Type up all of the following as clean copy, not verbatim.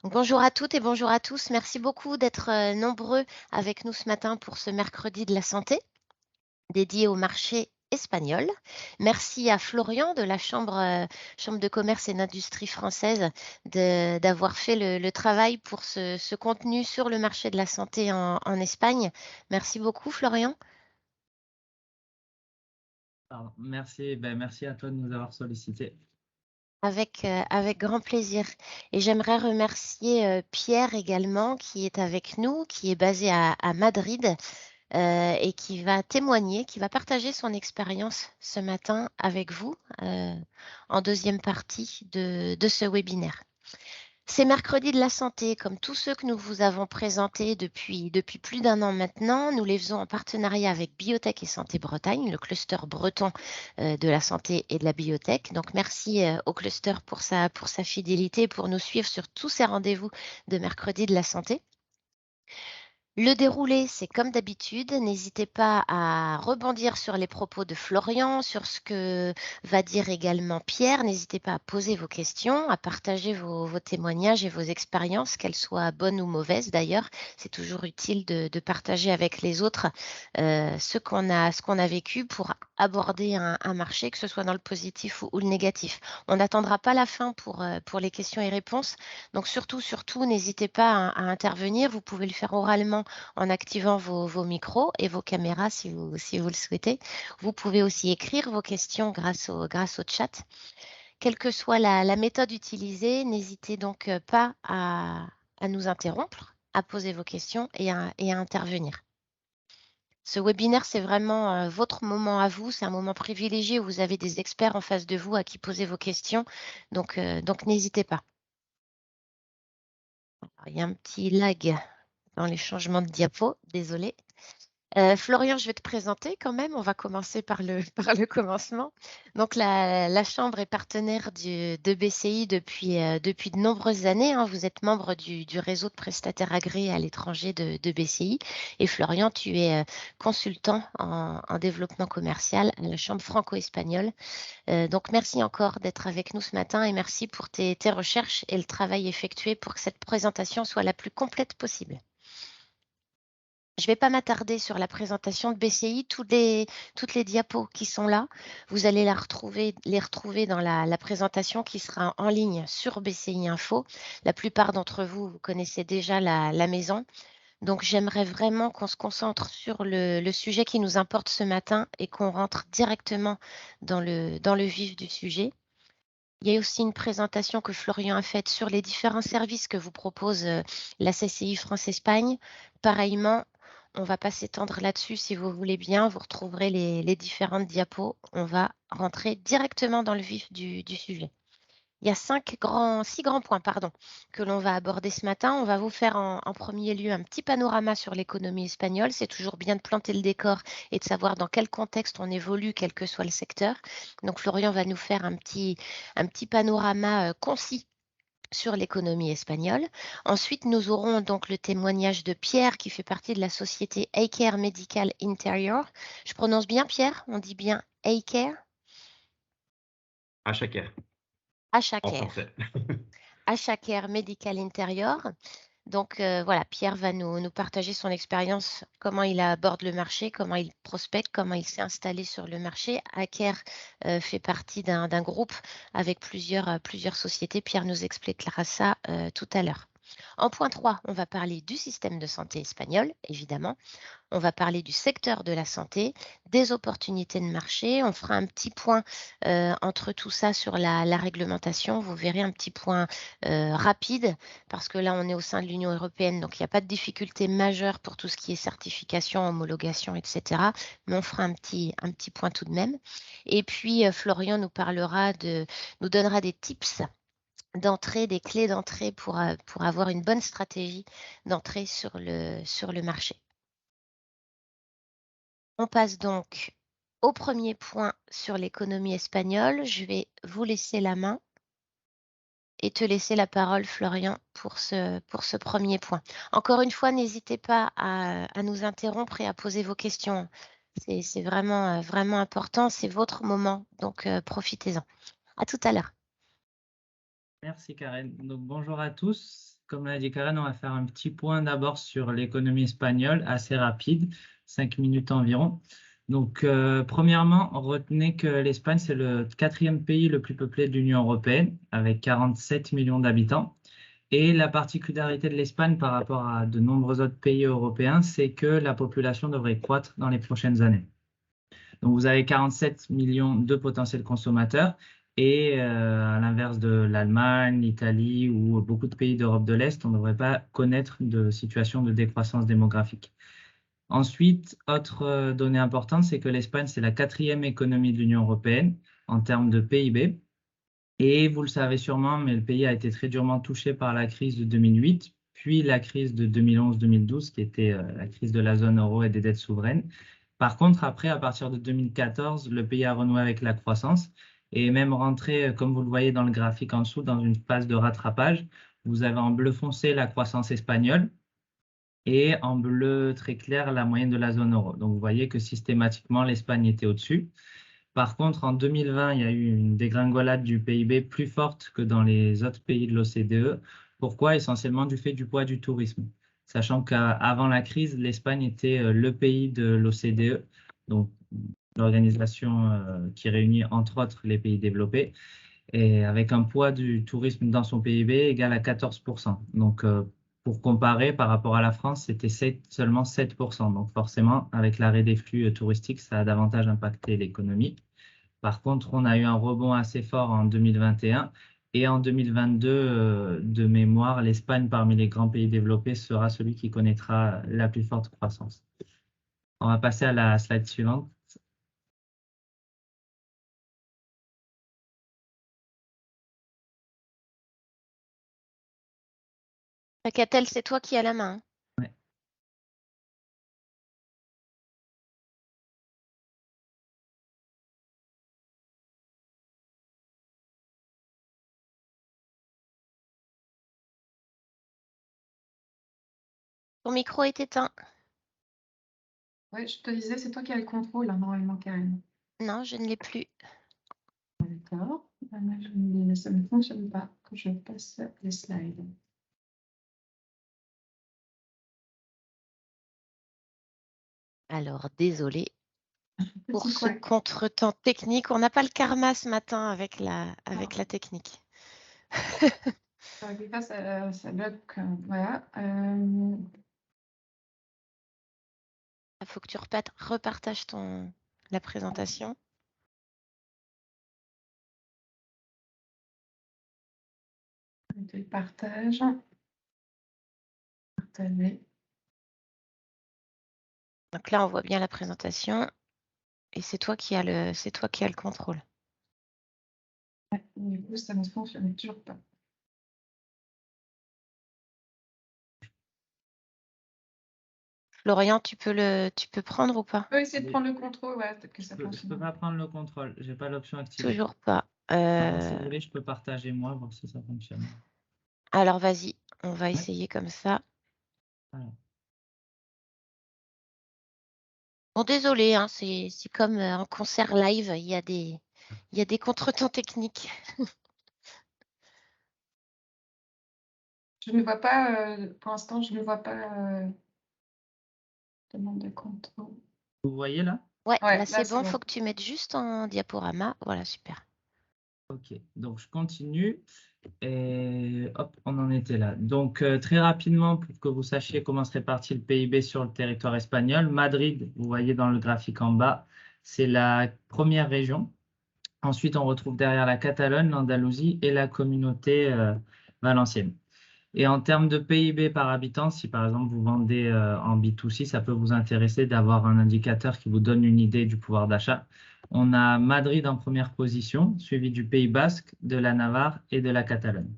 Bonjour à toutes et bonjour à tous. Merci beaucoup d'être nombreux avec nous ce matin pour ce mercredi de la santé dédié au marché espagnol. Merci à Florian de la Chambre de commerce et d'industrie française d'avoir fait le travail pour ce contenu sur le marché de la santé en Espagne. Merci beaucoup, Florian. Alors, merci, merci à toi de nous avoir sollicités. Avec grand plaisir. Et j'aimerais remercier Pierre également, qui est avec nous, qui est basé à Madrid et qui va témoigner, qui va partager son expérience ce matin avec vous en deuxième partie de ce webinaire. C'est mercredi de la santé, comme tous ceux que nous vous avons présentés depuis plus d'un an maintenant. Nous les faisons en partenariat avec Biotech et Santé Bretagne, le cluster breton de la santé et de la biotech. Donc merci au cluster pour sa fidélité, pour nous suivre sur tous ces rendez-vous de mercredi de la santé. Le déroulé, c'est comme d'habitude. N'hésitez pas à rebondir sur les propos de Florian, sur ce que va dire également Pierre. N'hésitez pas à poser vos questions, à partager vos témoignages et vos expériences, qu'elles soient bonnes ou mauvaises d'ailleurs. C'est toujours utile de partager avec les autres ce qu'on a vécu pour aborder un marché, que ce soit dans le positif ou le négatif. On n'attendra pas la fin pour les questions et réponses. Donc surtout, n'hésitez pas à intervenir. Vous pouvez le faire oralement en activant vos micros et vos caméras si vous le souhaitez. Vous pouvez aussi écrire vos questions grâce au chat. Quelle que soit la méthode utilisée, n'hésitez donc pas à nous interrompre, à poser vos questions et à intervenir. Ce webinaire, c'est vraiment votre moment à vous. C'est un moment privilégié où vous avez des experts en face de vous à qui poser vos questions. Donc n'hésitez pas. Alors, il y a un petit lag dans les changements de diapo, désolé. Florian, je vais te présenter quand même. On va commencer par le par le commencement. Donc la chambre est partenaire de BCI depuis de nombreuses années, hein. Vous êtes membre du réseau de prestataires agréés à l'étranger de BCI et Florian, tu es, consultant en développement commercial à la chambre franco-espagnole. Donc merci encore d'être avec nous ce matin et merci pour tes recherches et le travail effectué pour que cette présentation soit la plus complète possible. Je ne vais pas m'attarder sur la présentation de BCI. Toutes les diapos qui sont là, vous allez les retrouver dans la présentation qui sera en ligne sur BCI Info. La plupart d'entre vous, vous connaissez déjà la maison. Donc, j'aimerais vraiment qu'on se concentre sur le sujet qui nous importe ce matin et qu'on rentre directement dans le vif du sujet. Il y a aussi une présentation que Florian a faite sur les différents services que vous propose la CCI France-Espagne. Pareillement, on ne va pas s'étendre là-dessus si vous voulez bien. Vous retrouverez les différentes diapos. On va rentrer directement dans le vif du sujet. Il y a 6 grands points que l'on va aborder ce matin. On va vous faire en premier lieu un petit panorama sur l'économie espagnole. C'est toujours bien de planter le décor et de savoir dans quel contexte on évolue, quel que soit le secteur. Donc Florian va nous faire un petit panorama concis sur l'économie espagnole. Ensuite, nous aurons donc le témoignage de Pierre qui fait partie de la société A-Care Medical Interior. Je prononce bien Pierre? On dit bien A-Care? À chaque air, en H-A-Care. français. H-A-Care Medical Interior. Donc voilà, Pierre va nous partager son expérience, comment il aborde le marché, comment il prospecte, comment il s'est installé sur le marché. Aker fait partie d'un groupe avec plusieurs sociétés. Pierre nous expliquera ça tout à l'heure. En point 3, on va parler du système de santé espagnol, évidemment. On va parler du secteur de la santé, des opportunités de marché. On fera un petit point entre tout ça sur la réglementation. Vous verrez un petit point rapide parce que là, on est au sein de l'Union européenne, donc il n'y a pas de difficulté majeure pour tout ce qui est certification, homologation, etc. Mais on fera un petit point tout de même. Et puis, Florian nous donnera des tips d'entrée, des clés d'entrée pour avoir une bonne stratégie d'entrée sur le marché. On passe donc au premier point sur l'économie espagnole. Je vais vous laisser la main et te laisser la parole, Florian, pour ce premier point. Encore une fois, n'hésitez pas à nous interrompre et à poser vos questions. C'est vraiment, vraiment important. C'est votre moment, donc profitez-en. À tout à l'heure. Merci Karen. Donc bonjour à tous. comme l'a dit Karen, on va faire un petit point d'abord sur l'économie espagnole, assez rapide, 5 minutes environ. Donc, premièrement, retenez que l'Espagne, c'est le 4e pays le plus peuplé de l'Union européenne, avec 47 millions d'habitants. Et la particularité de l'Espagne par rapport à de nombreux autres pays européens, c'est que la population devrait croître dans les prochaines années. Donc, vous avez 47 millions de potentiels consommateurs et à l'inverse de l'Allemagne, l'Italie ou beaucoup de pays d'Europe de l'Est, on ne devrait pas connaître de situation de décroissance démographique. Ensuite, autre donnée importante, c'est que l'Espagne, c'est la 4e économie de l'Union européenne en termes de PIB. Et vous le savez sûrement, mais le pays a été très durement touché par la crise de 2008, puis la crise de 2011-2012, qui était la crise de la zone euro et des dettes souveraines. Par contre, après, à partir de 2014, le pays a renoué avec la croissance et même rentré, comme vous le voyez dans le graphique en dessous, dans une phase de rattrapage. Vous avez en bleu foncé la croissance espagnole et en bleu très clair la moyenne de la zone euro. Donc, vous voyez que systématiquement, l'Espagne était au-dessus. Par contre, en 2020, il y a eu une dégringolade du PIB plus forte que dans les autres pays de l'OCDE. Pourquoi? Essentiellement du fait du poids du tourisme. Sachant qu'avant la crise, l'Espagne était le pays de l'OCDE, donc l'organisation qui réunit entre autres les pays développés, et avec un poids du tourisme dans son PIB égal à 14%. Donc, pour comparer, par rapport à la France, c'était seulement 7%. Donc forcément, avec l'arrêt des flux touristiques, ça a davantage impacté l'économie. Par contre, on a eu un rebond assez fort en 2021 et en 2022, de mémoire, l'Espagne, parmi les grands pays développés, sera celui qui connaîtra la plus forte croissance. On va passer à la slide suivante. Catel, c'est toi qui as la main. Ouais. Ton micro est éteint. Ouais, je te disais, c'est toi qui as le contrôle, hein, normalement, Karen. Non, je ne l'ai plus. D'accord. Ça ne fonctionne pas quand je passe les slides. Alors, désolé pour C'est ce quoi? contretemps technique. On n'a pas le karma ce matin avec la technique. Des fois, ça bloque. Voilà. Il faut que tu repartages la présentation. Je partage. Partager. Donc là, on voit bien la présentation et c'est toi qui as le contrôle. Ouais, du coup, ça ne fonctionne toujours pas. Florian, tu peux prendre ou pas? On peut essayer de prendre le contrôle, ouais, peut-être que ça Je ne fonctionne. peux pas prendre le contrôle, je n'ai pas l'option activée. Toujours pas. Alors, si vous voulez, je peux partager moi, voir si ça fonctionne. Alors vas-y, on va essayer comme ça. Voilà. Bon, désolé, hein, c'est comme un concert live, il y a des contretemps techniques. Je ne vois pas, pour l'instant, je ne vois pas demande de contrôle. Vous voyez là? Ouais, Ouais, là c'est bon, bon. faut que tu mettes juste en diaporama. Voilà, super. Ok, donc je continue. Et hop, on en était là. Donc, très rapidement, pour que vous sachiez comment se répartit le PIB sur le territoire espagnol, Madrid, vous voyez dans le graphique en bas, c'est la première région. Ensuite, on retrouve derrière la Catalogne, l'Andalousie et la communauté valencienne. Et en termes de PIB par habitant, si par exemple vous vendez en B2C, ça peut vous intéresser d'avoir un indicateur qui vous donne une idée du pouvoir d'achat. On a Madrid en première position, suivi du Pays Basque, de la Navarre et de la Catalogne.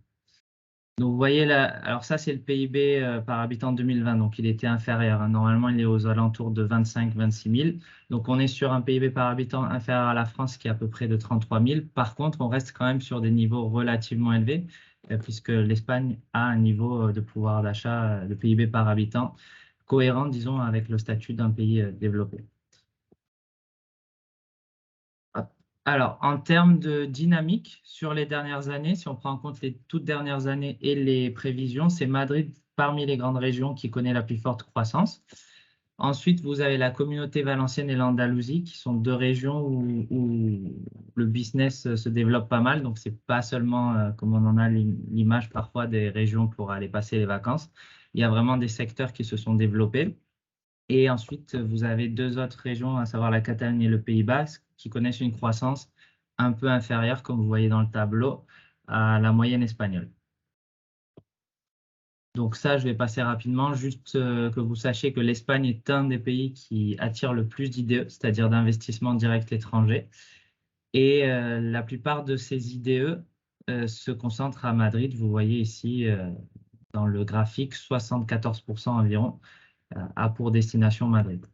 Donc vous voyez là, alors ça c'est le PIB par habitant 2020, donc il était inférieur, hein. Normalement, il est aux alentours de 25-26 000. Donc on est sur un PIB par habitant inférieur à la France qui est à peu près de 33 000. Par contre, on reste quand même sur des niveaux relativement élevés, puisque l'Espagne a un niveau de pouvoir d'achat de PIB par habitant cohérent, disons, avec le statut d'un pays développé. Hop. Alors, en termes de dynamique sur les dernières années, si on prend en compte les toutes dernières années et les prévisions, c'est Madrid parmi les grandes régions qui connaît la plus forte croissance. Ensuite, vous avez la communauté valencienne et l'Andalousie, qui sont deux régions où le business se développe pas mal. Donc, c'est pas seulement, comme on en a l'image parfois, des régions pour aller passer les vacances. Il y a vraiment des secteurs qui se sont développés. Et ensuite, vous avez deux autres régions, à savoir la Catalogne et le Pays Basque, qui connaissent une croissance un peu inférieure, comme vous voyez dans le tableau, à la moyenne espagnole. Donc ça, je vais passer rapidement, juste que vous sachiez que l'Espagne est un des pays qui attire le plus d'IDE, c'est-à-dire d'investissements directs étrangers. Et la plupart de ces IDE se concentrent à Madrid. Vous voyez ici dans le graphique, 74% environ a pour destination Madrid.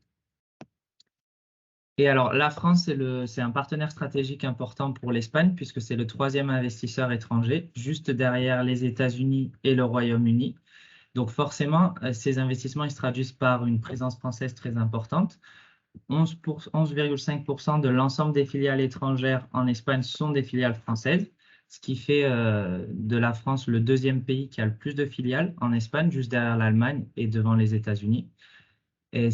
Et alors, la France, c'est un partenaire stratégique important pour l'Espagne, puisque c'est le troisième investisseur étranger, juste derrière les États-Unis et le Royaume-Uni. Donc forcément, ces investissements ils se traduisent par une présence française très importante. 11,5% de l'ensemble des filiales étrangères en Espagne sont des filiales françaises, ce qui fait de la France le deuxième pays qui a le plus de filiales en Espagne, juste derrière l'Allemagne et devant les États-Unis. Et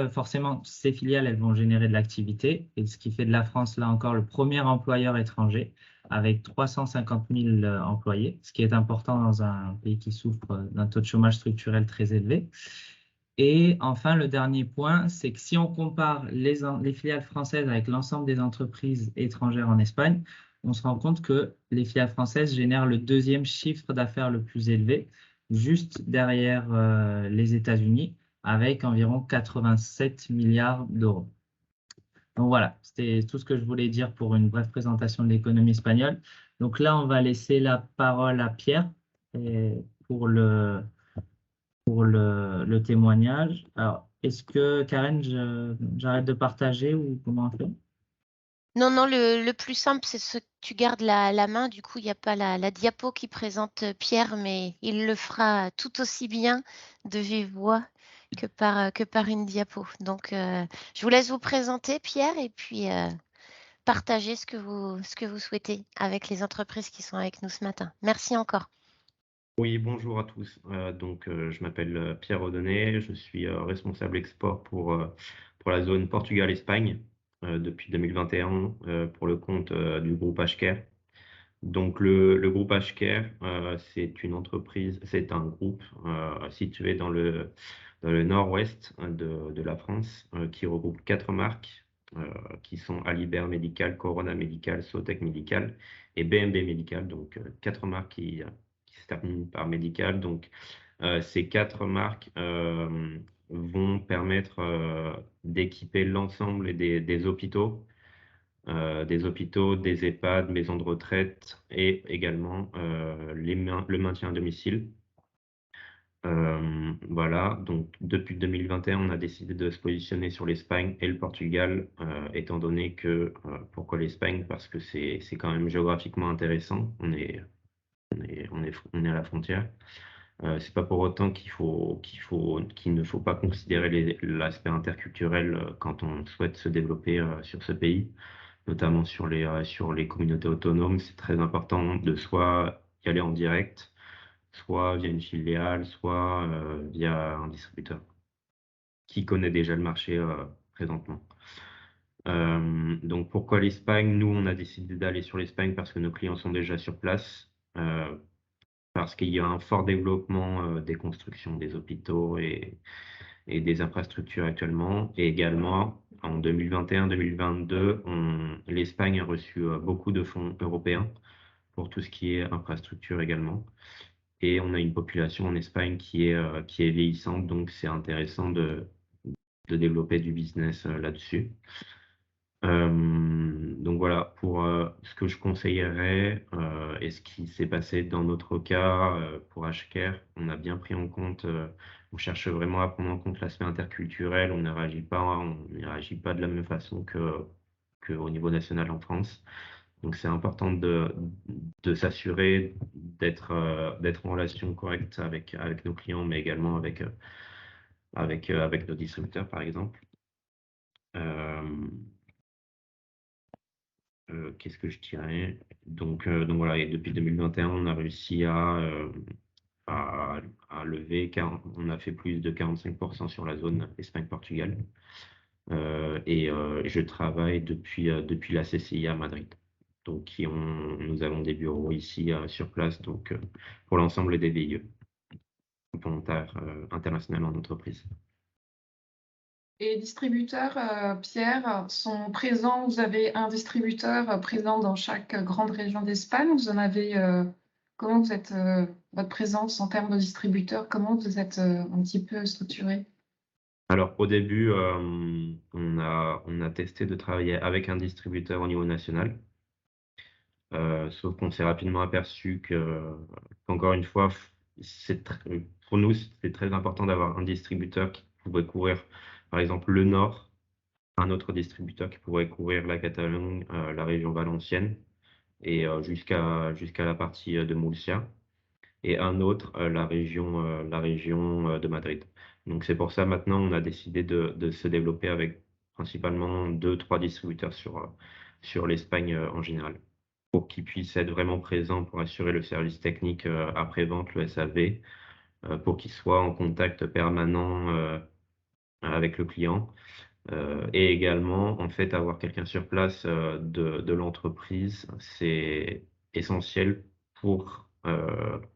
forcément, ces filiales, elles vont générer de l'activité, et ce qui fait de la France, là encore, le premier employeur étranger, avec 350 000 employés, ce qui est important dans un pays qui souffre d'un taux de chômage structurel très élevé. Et enfin, le dernier point, c'est que si on compare les filiales françaises avec l'ensemble des entreprises étrangères en Espagne, on se rend compte que les filiales françaises génèrent le deuxième chiffre d'affaires le plus élevé, juste derrière les États-Unis, avec environ 87 milliards d'euros. Donc voilà, c'était tout ce que je voulais dire pour une brève présentation de l'économie espagnole. Donc là, on va laisser la parole à Pierre pour le témoignage. Alors, est-ce que, Karen, j'arrête de partager ou comment on fait? Non, non, le plus simple, c'est que tu gardes la main. Du coup, il n'y a pas la diapo qui présente Pierre, mais il le fera tout aussi bien de vive voix que par une diapo. Donc, je vous laisse vous présenter, Pierre, et puis partager ce que vous souhaitez avec les entreprises qui sont avec nous ce matin. Merci encore. Oui, bonjour à tous. Je m'appelle Pierre Audonnet, je suis responsable export pour la zone Portugal-Espagne depuis 2021 pour le compte du groupe HCare. Donc le groupe HCare, c'est une entreprise, c'est un groupe situé dans le nord-ouest de la France qui regroupe 4 marques qui sont Alibert Médical, Corona Médical, Sotec Médical et BMB Médical. Donc 4 marques qui se terminent par Médical. Donc ces 4 marques vont permettre d'équiper l'ensemble des hôpitaux. Des EHPAD, maisons de retraite et également le maintien à domicile. Voilà, donc depuis 2021, on a décidé de se positionner sur l'Espagne et le Portugal, étant donné que, pourquoi l'Espagne? Parce que c'est quand même géographiquement intéressant, on est à la frontière. C'est pas pour autant qu'il ne faut pas considérer l'aspect interculturel quand on souhaite se développer sur ce pays, notamment sur les communautés autonomes. C'est très important de soit y aller en direct, soit via une filiale, soit via un distributeur qui connaît déjà le marché présentement. Donc pourquoi l'Espagne? Nous, on a décidé d'aller sur l'Espagne parce que nos clients sont déjà sur place, parce qu'il y a un fort développement des constructions des hôpitaux et des infrastructures actuellement. Et également, en 2021-2022, l'Espagne a reçu beaucoup de fonds européens pour tout ce qui est infrastructure également. Et on a une population en Espagne qui est vieillissante, donc c'est intéressant de développer du business là-dessus. Donc voilà, pour ce que je conseillerais et ce qui s'est passé dans notre cas pour HCare, on a bien pris en compte, on cherche vraiment à prendre en compte l'aspect interculturel, on ne réagit pas de la même façon qu'au niveau national en France. Donc c'est important de s'assurer d'être en relation correcte avec nos clients, mais également avec nos distributeurs, par exemple. qu'est-ce que je dirais? Donc voilà, et depuis 2021, on a réussi à lever, on a fait plus de 45% sur la zone Espagne-Portugal. Et je travaille depuis la CCI à Madrid. Donc, nous avons des bureaux ici sur place, donc pour l'ensemble des VIE, volontaires internationaux en entreprise. Et les distributeurs, Pierre, sont présents. Vous avez un distributeur présent dans chaque grande région d'Espagne. Vous en avez. Comment vous êtes votre présence en termes de distributeurs? Comment vous êtes un petit peu structuré? Alors, au début, on a testé de travailler avec un distributeur au niveau national. Sauf qu'on s'est rapidement aperçu qu'encore une fois, pour nous, c'est très important d'avoir un distributeur qui pouvait couvrir, par exemple, le Nord, un autre distributeur qui pourrait couvrir la Catalogne, la région valencienne, et jusqu'à la partie de Murcia, et un autre, la région de Madrid. Donc c'est pour ça maintenant on a décidé de se développer avec principalement 2-3 distributeurs sur l'Espagne en général, pour qu'ils puissent être vraiment présents pour assurer le service technique après-vente, le SAV, pour qu'ils soient en contact permanent avec le client. Et également, en fait, avoir quelqu'un sur place de l'entreprise, c'est essentiel pour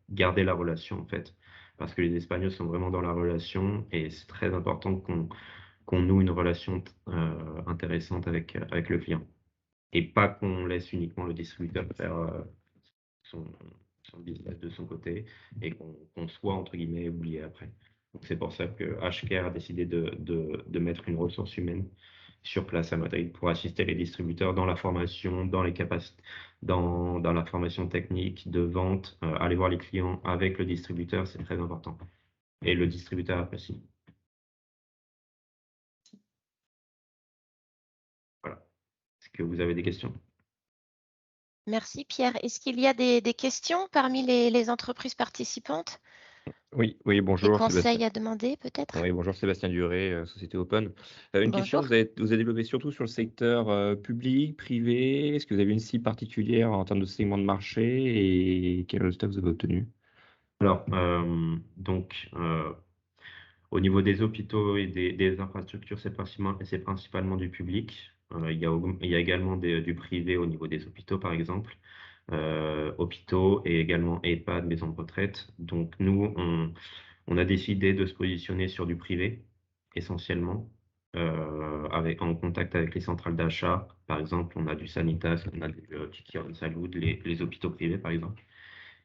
garder la relation, en fait. Parce que les Espagnols sont vraiment dans la relation et c'est très important qu'on noue une relation intéressante avec le client. Et pas qu'on laisse uniquement le distributeur faire son, son business de son côté et qu'on soit, entre guillemets, oublié après. Donc c'est pour ça que HCare a décidé de mettre une ressource humaine sur place à Madrid pour assister les distributeurs dans la formation, dans les capacités, dans la formation technique de vente, aller voir les clients avec le distributeur, c'est très important. Et le distributeur apprécie. Voilà. Est-ce que vous avez des questions? Merci Pierre. Est-ce qu'il y a des questions parmi les entreprises participantes? Oui, Des bonjour Sébastien. conseils à demander peut-être? Oui, bonjour Sébastien Duré, Société Open. Une question, Bonjour. vous avez développé surtout sur le secteur public, privé. Est-ce que vous avez une cible particulière en termes de segment de marché et quels résultats vous avez obtenus? Alors, donc, au niveau des hôpitaux et des infrastructures, c'est principalement du public. Il y a également du privé au niveau des hôpitaux, par exemple. Hôpitaux et également EHPAD, maisons de retraite. Donc, nous, on a décidé de se positionner sur du privé, essentiellement, en contact avec les centrales d'achat. Par exemple, on a du Sanitas, on a du Tiki Salud, les hôpitaux privés, par exemple.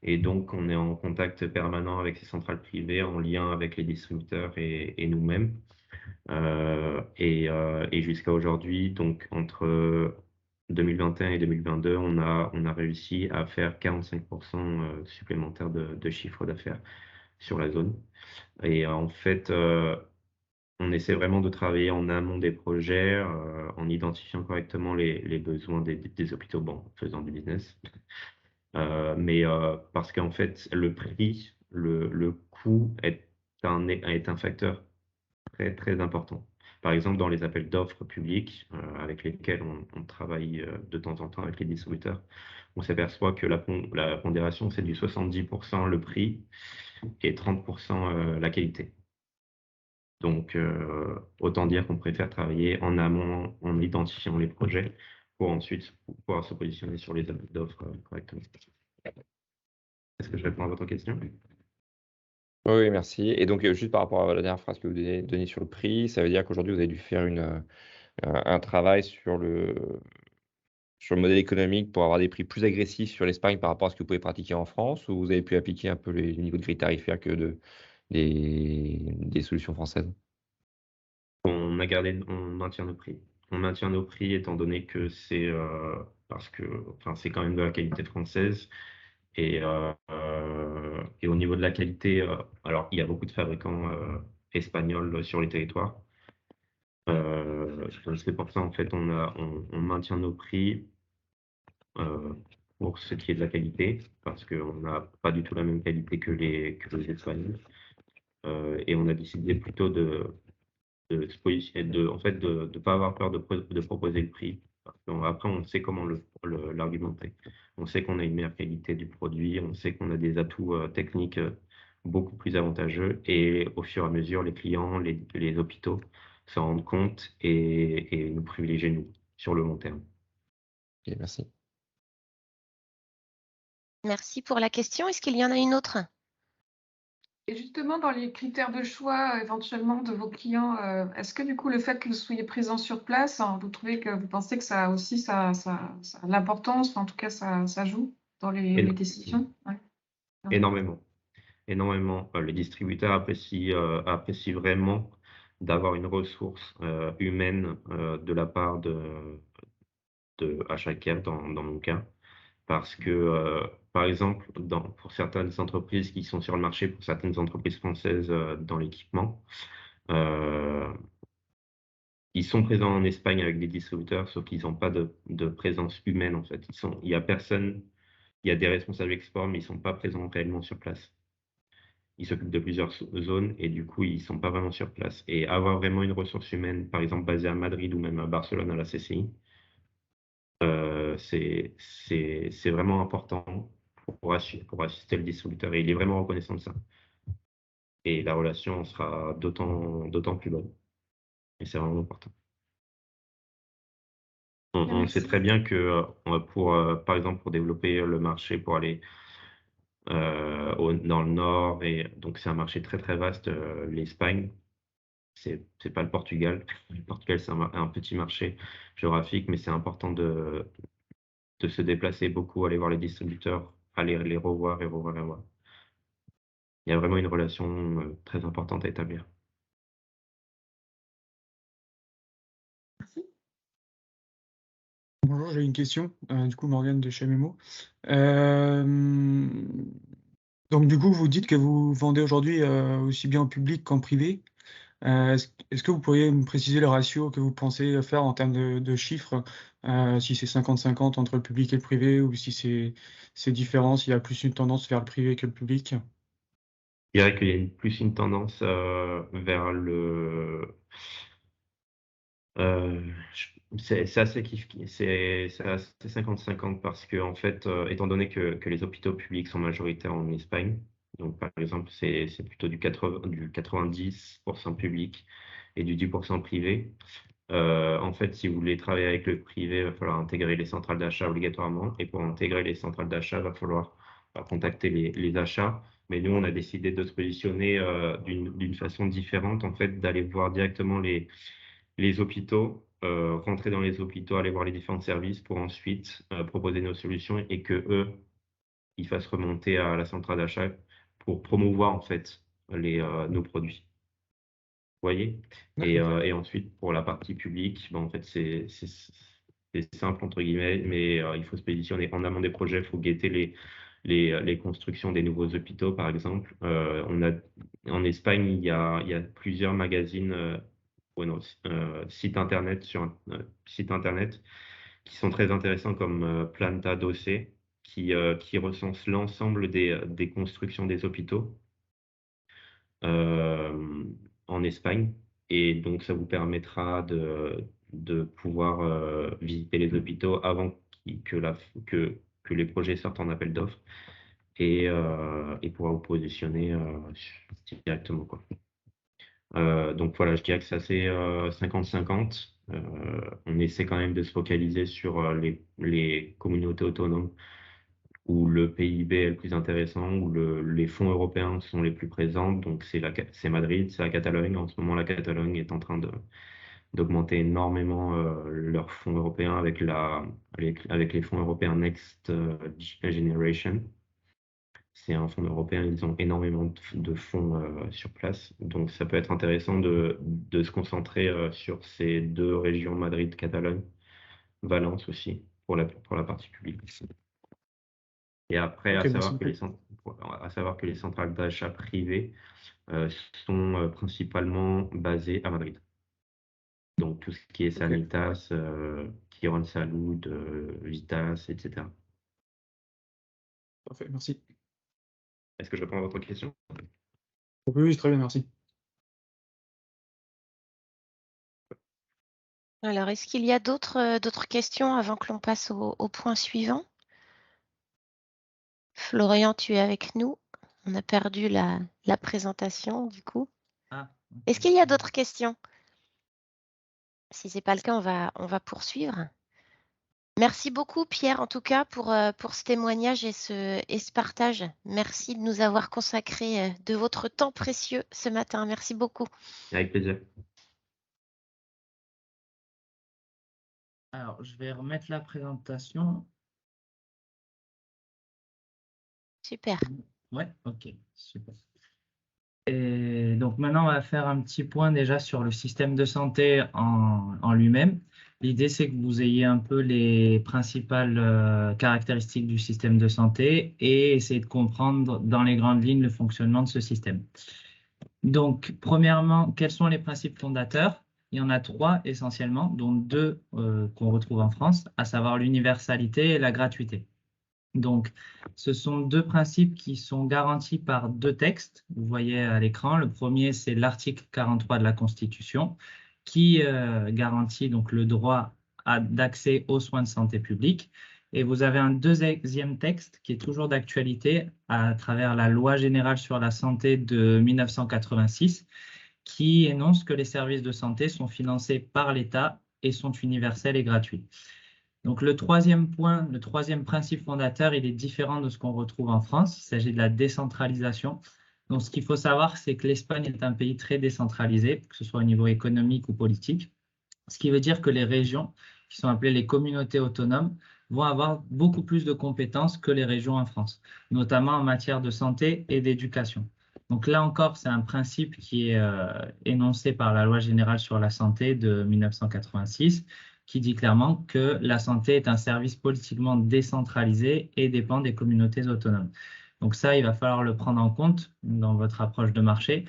Et donc, on est en contact permanent avec ces centrales privées, en lien avec les distributeurs et nous-mêmes. Et jusqu'à aujourd'hui, donc entre 2021 et 2022, on a réussi à faire 45% supplémentaire de chiffre d'affaires sur la zone. Et en fait, on essaie vraiment de travailler en amont des projets, en identifiant correctement les besoins des hôpitaux, bon, en faisant du business. Mais parce qu'en fait, le prix, le coût est un facteur très, très important. Par exemple, dans les appels d'offres publics avec lesquels on travaille de temps en temps avec les distributeurs, on s'aperçoit que la pondération, c'est du 70% le prix et 30% la qualité. Donc, autant dire qu'on préfère travailler en amont en identifiant les projets pour ensuite pouvoir se positionner sur les appels d'offres correctement. Est-ce que je réponds à votre question? Oui, merci. Et donc, juste par rapport à la dernière phrase que vous avez donnée sur le prix, ça veut dire qu'aujourd'hui, vous avez dû faire un travail sur le modèle économique pour avoir des prix plus agressifs sur l'Espagne par rapport à ce que vous pouvez pratiquer en France, ou vous avez pu appliquer un peu les niveaux de grilles tarifaires des solutions françaises? On maintient nos prix. On maintient nos prix étant donné que c'est parce que c'est quand même de la qualité française. Et au niveau de la qualité, alors il y a beaucoup de fabricants espagnols sur les territoires. C'est pour ça en fait on maintient nos prix pour ce qui est de la qualité, parce qu'on n'a pas du tout la même qualité que les Espagnols. Et on a décidé plutôt de se positionner, en fait, de pas avoir peur de proposer le prix Après, on sait comment l'argumenter. On sait qu'on a une meilleure qualité du produit, on sait qu'on a des atouts techniques beaucoup plus avantageux, et au fur et à mesure, les clients, les hôpitaux s'en rendent compte et nous privilégient, nous, sur le long terme. Ok, merci. Merci pour la question. Est-ce qu'il y en a une autre? Et justement, dans les critères de choix éventuellement de vos clients, est-ce que du coup, le fait que vous soyez présent sur place, hein, vous pensez que ça a aussi ça a l'importance, en tout cas, ça joue dans les Éno- décisions? Ouais. Énormément. Énormément. Les distributeurs apprécient vraiment d'avoir une ressource humaine de la part de HACAP dans mon cas. Parce que, par exemple, pour certaines entreprises qui sont sur le marché, pour certaines entreprises françaises dans l'équipement, euh, ils sont présents en Espagne avec des distributeurs, sauf qu'ils n'ont pas de présence humaine, en fait. Il y a personne, il y a des responsables export, mais ils ne sont pas présents réellement sur place. Ils s'occupent de plusieurs zones et du coup, ils ne sont pas vraiment sur place. Et avoir vraiment une ressource humaine, par exemple, basée à Madrid ou même à Barcelone à la CCI, c'est vraiment important pour assister le distributeur. Et il est vraiment reconnaissant de ça. Et la relation sera d'autant plus bonne. Et c'est vraiment important. On sait Merci. très bien que par exemple, pour développer le marché, pour aller dans le nord, et donc c'est un marché très très vaste, l'Espagne, c'est pas le Portugal. Le Portugal, c'est un petit marché géographique, mais c'est important de se déplacer beaucoup, aller voir les distributeurs, aller les revoir et revoir et revoir. Il y a vraiment une relation très importante à établir. Merci. Bonjour, j'ai une question. Du coup, Morgane de chez Memo. Euh, donc, du coup, vous dites que vous vendez aujourd'hui aussi bien en public qu'en privé. Est-ce que vous pourriez me préciser le ratio que vous pensez faire en termes de chiffres, si c'est 50-50 entre le public et le privé, ou si c'est différent, s'il y a plus une tendance vers le privé que le public? Je dirais qu'il y a plus une tendance vers Euh, c'est assez c'est assez 50-50 parce que, en fait, étant donné que les hôpitaux publics sont majoritaires en Espagne, donc par exemple, c'est plutôt du 90% public et du 10% privé. En fait, si vous voulez travailler avec le privé, il va falloir intégrer les centrales d'achat obligatoirement. Et pour intégrer les centrales d'achat, il va falloir contacter les achats. Mais nous, on a décidé de se positionner d'une façon différente, en fait, d'aller voir directement les hôpitaux, rentrer dans les hôpitaux, aller voir les différents services pour ensuite proposer nos solutions et que eux, ils fassent remonter à la centrale d'achat pour promouvoir, en fait, nos produits. Vous voyez? D'accord. Et ensuite, pour la partie publique, ben, en fait, c'est simple, entre guillemets, mais il faut se positionner en amont des projets, il faut guetter les constructions des nouveaux hôpitaux, par exemple. En Espagne, il y a plusieurs magazines, sites internet site internet qui sont très intéressants, comme Planta Doce, qui recense l'ensemble des constructions des hôpitaux euh, en Espagne. Et donc, ça vous permettra de pouvoir visiter les hôpitaux avant que les projets sortent en appel d'offres, et pouvoir vous positionner directement, quoi. Donc voilà, je dirais que c'est assez 50-50. On essaie quand même de se focaliser sur les communautés autonomes où le PIB est le plus intéressant, où les fonds européens sont les plus présents. Donc c'est Madrid, c'est la Catalogne. En ce moment, la Catalogne est en train d'augmenter énormément leurs fonds européens avec les fonds européens Next Generation. C'est un fonds européen, ils ont énormément de fonds sur place. Donc ça peut être intéressant de se concentrer sur ces deux régions, Madrid, Catalogne, Valence aussi, pour la partie publique. Et après, Ok, merci beaucoup. à savoir que les centrales d'achat privées sont principalement basées à Madrid. Donc tout ce qui est Ok, Sanitas, Quirónsalud, Vitas, etc. parfait, merci. Est-ce que je réponds à votre question? Oui, oui, très bien, merci. Alors, est-ce qu'il y a d'autres questions avant que l'on passe au point suivant? Florian, tu es avec nous? On a perdu la présentation, du coup. Ah, Est-ce ok. qu'il y a d'autres questions? Si ce n'est pas le cas, on va poursuivre. Merci beaucoup, Pierre, en tout cas, pour ce témoignage et ce partage. Merci de nous avoir consacré de votre temps précieux ce matin. Merci beaucoup. Avec plaisir. Alors, je vais remettre la présentation. Super. Ouais, ok, super. Et donc maintenant, on va faire un petit point déjà sur le système de santé en lui-même. L'idée, c'est que vous ayez un peu les principales caractéristiques du système de santé et essayer de comprendre dans les grandes lignes le fonctionnement de ce système. Donc, premièrement, quels sont les principes fondateurs? Il y en a 3 essentiellement, dont 2 qu'on retrouve en France, à savoir l'universalité et la gratuité. Donc, ce sont 2 principes qui sont garantis par 2 textes. Vous voyez à l'écran, le premier, c'est l'article 43 de la Constitution qui garantit donc le droit d'accès aux soins de santé publique. Et vous avez un deuxième texte qui est toujours d'actualité à travers la Loi générale sur la santé de 1986 qui énonce que les services de santé sont financés par l'État et sont universels et gratuits. Donc le troisième point, le troisième principe fondateur, il est différent de ce qu'on retrouve en France. Il s'agit de la décentralisation. Donc ce qu'il faut savoir, c'est que l'Espagne est un pays très décentralisé, que ce soit au niveau économique ou politique. Ce qui veut dire que les régions, qui sont appelées les communautés autonomes, vont avoir beaucoup plus de compétences que les régions en France, notamment en matière de santé et d'éducation. Donc là encore, c'est un principe qui est énoncé par la Loi générale sur la santé de 1986, qui dit clairement que la santé est un service politiquement décentralisé et dépend des communautés autonomes. Donc ça, il va falloir le prendre en compte dans votre approche de marché,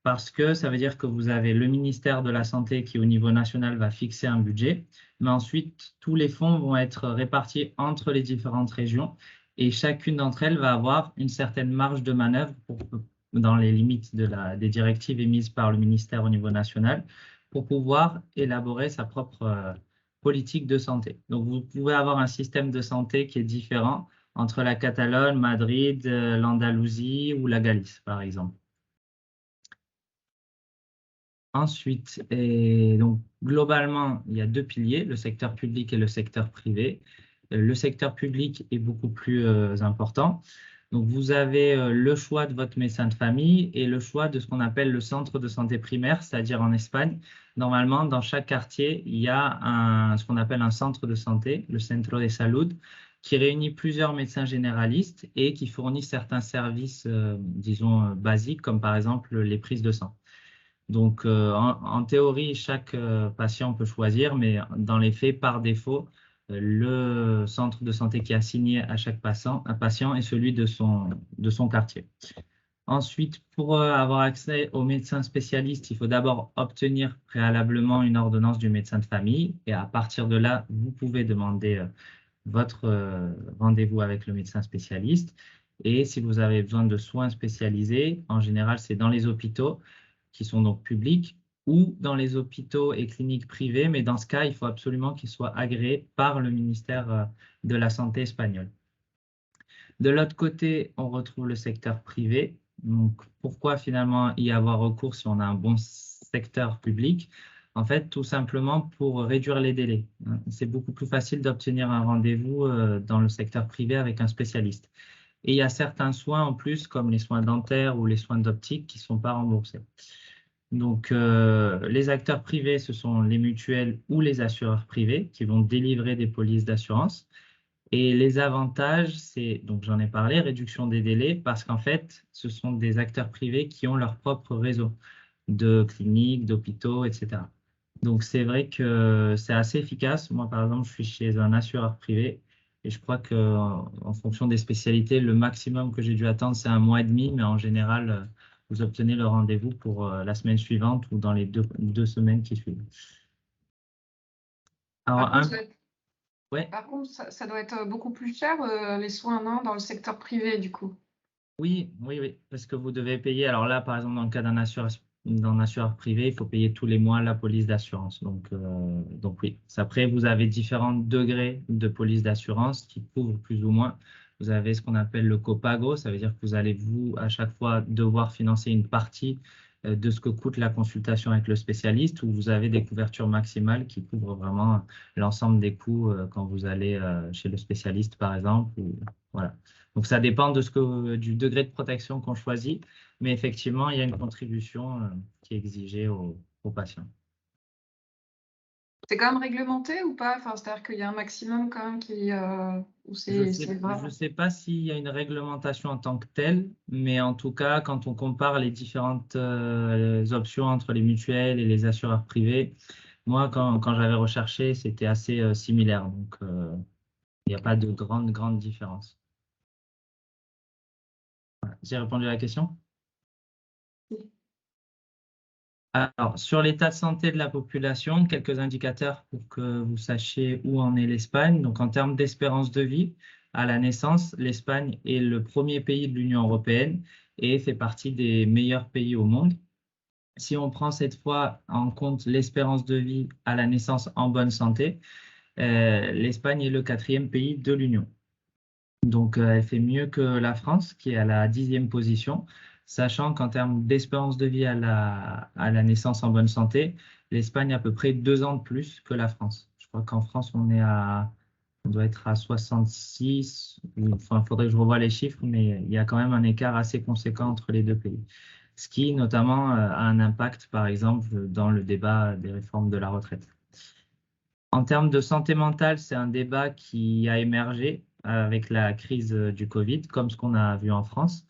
parce que ça veut dire que vous avez le ministère de la Santé qui, au niveau national, va fixer un budget, mais ensuite, tous les fonds vont être répartis entre les différentes régions et chacune d'entre elles va avoir une certaine marge de manœuvre dans les limites des directives émises par le ministère au niveau national pour pouvoir élaborer sa propre politique de santé. Donc, vous pouvez avoir un système de santé qui est différent entre la Catalogne, Madrid, l'Andalousie ou la Galice, par exemple. Ensuite, et donc globalement, il y a 2 piliers, le secteur public et le secteur privé. Le secteur public est beaucoup plus important. Donc, vous avez le choix de votre médecin de famille et le choix de ce qu'on appelle le centre de santé primaire, c'est-à-dire en Espagne. Normalement, dans chaque quartier, il y a ce qu'on appelle un centre de santé, le Centro de Salud, qui réunit plusieurs médecins généralistes et qui fournit certains services, disons, basiques, comme par exemple les prises de sang. Donc, en théorie, chaque patient peut choisir, mais dans les faits, par défaut, le centre de santé qui est assigné à chaque patient est celui de son quartier. Ensuite, pour avoir accès aux médecins spécialistes, il faut d'abord obtenir préalablement une ordonnance du médecin de famille. Et à partir de là, vous pouvez demander votre rendez-vous avec le médecin spécialiste. Et si vous avez besoin de soins spécialisés, en général, c'est dans les hôpitaux qui sont donc publics ou dans les hôpitaux et cliniques privées, mais dans ce cas, il faut absolument qu'ils soient agréés par le ministère de la Santé espagnol. De l'autre côté, on retrouve le secteur privé. Donc, pourquoi finalement y avoir recours si on a un bon secteur public? En fait, tout simplement pour réduire les délais. C'est beaucoup plus facile d'obtenir un rendez-vous dans le secteur privé avec un spécialiste. Et il y a certains soins en plus, comme les soins dentaires ou les soins d'optique, qui ne sont pas remboursés. Donc, les acteurs privés, ce sont les mutuelles ou les assureurs privés qui vont délivrer des polices d'assurance. Et les avantages, c'est, donc j'en ai parlé, réduction des délais, parce qu'en fait, ce sont des acteurs privés qui ont leur propre réseau de cliniques, d'hôpitaux, etc. Donc, c'est vrai que c'est assez efficace. Moi, par exemple, je suis chez un assureur privé et je crois qu'en fonction des spécialités, le maximum que j'ai dû attendre, c'est 1 mois et demi, mais en général, vous obtenez le rendez-vous pour la semaine suivante ou dans les deux semaines qui suivent. Alors, Par contre, ça doit être beaucoup plus cher, les soins, non, dans le secteur privé, du coup. Oui, parce que vous devez payer. Alors là, par exemple, dans le cas d'un Dans l'assureur privé, il faut payer tous les mois la police d'assurance. Donc oui. Après, vous avez différents degrés de police d'assurance qui couvrent plus ou moins. Vous avez ce qu'on appelle le copago, ça veut dire que vous allez, vous, à chaque fois, devoir financer une partie de ce que coûte la consultation avec le spécialiste, où vous avez des couvertures maximales qui couvrent vraiment l'ensemble des coûts quand vous allez chez le spécialiste, par exemple. Voilà. Donc, ça dépend du degré de protection qu'on choisit, mais effectivement, il y a une contribution qui est exigée aux patients. C'est quand même réglementé ou pas? Enfin, c'est-à-dire qu'il y a un maximum quand même où Je c'est grave. ne sais pas s'il y a une réglementation en tant que telle, mais en tout cas, quand on compare les différentes options entre les mutuelles et les assureurs privés, moi, quand j'avais recherché, c'était assez similaire. Donc, il n'y a pas de grande différence. Voilà. J'ai répondu à la question? Alors, sur l'état de santé de la population, quelques indicateurs pour que vous sachiez où en est l'Espagne. Donc, en termes d'espérance de vie, à la naissance, l'Espagne est le premier pays de l'Union européenne et fait partie des meilleurs pays au monde. Si on prend cette fois en compte l'espérance de vie à la naissance en bonne santé, l'Espagne est le 4e pays de l'Union. Donc, elle fait mieux que la France, qui est à la 10e position, sachant qu'en termes d'espérance de vie à la naissance en bonne santé, l'Espagne a à peu près 2 ans de plus que la France. Je crois qu'en France, on doit être à 66, enfin, il faudrait que je revoie les chiffres, mais il y a quand même un écart assez conséquent entre les deux pays. Ce qui, notamment, a un impact, par exemple, dans le débat des réformes de la retraite. En termes de santé mentale, c'est un débat qui a émergé avec la crise du Covid, comme ce qu'on a vu en France.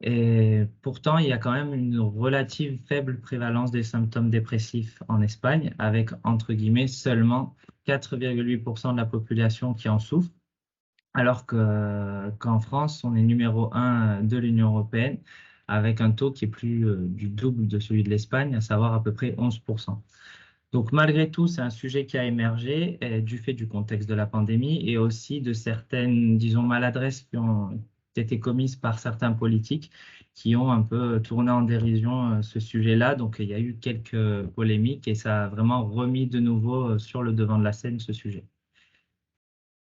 Et pourtant, il y a quand même une relative faible prévalence des symptômes dépressifs en Espagne, avec, entre guillemets, seulement 4,8% de la population qui en souffre, alors qu'en France, on est numéro 1 de l'Union européenne, avec un taux qui est plus du double de celui de l'Espagne, à savoir à peu près 11%. Donc, malgré tout, c'est un sujet qui a émergé du fait du contexte de la pandémie et aussi de certaines, disons, maladresses qui ont été commises par certains politiques qui ont un peu tourné en dérision ce sujet-là. Donc, il y a eu quelques polémiques et ça a vraiment remis de nouveau sur le devant de la scène ce sujet.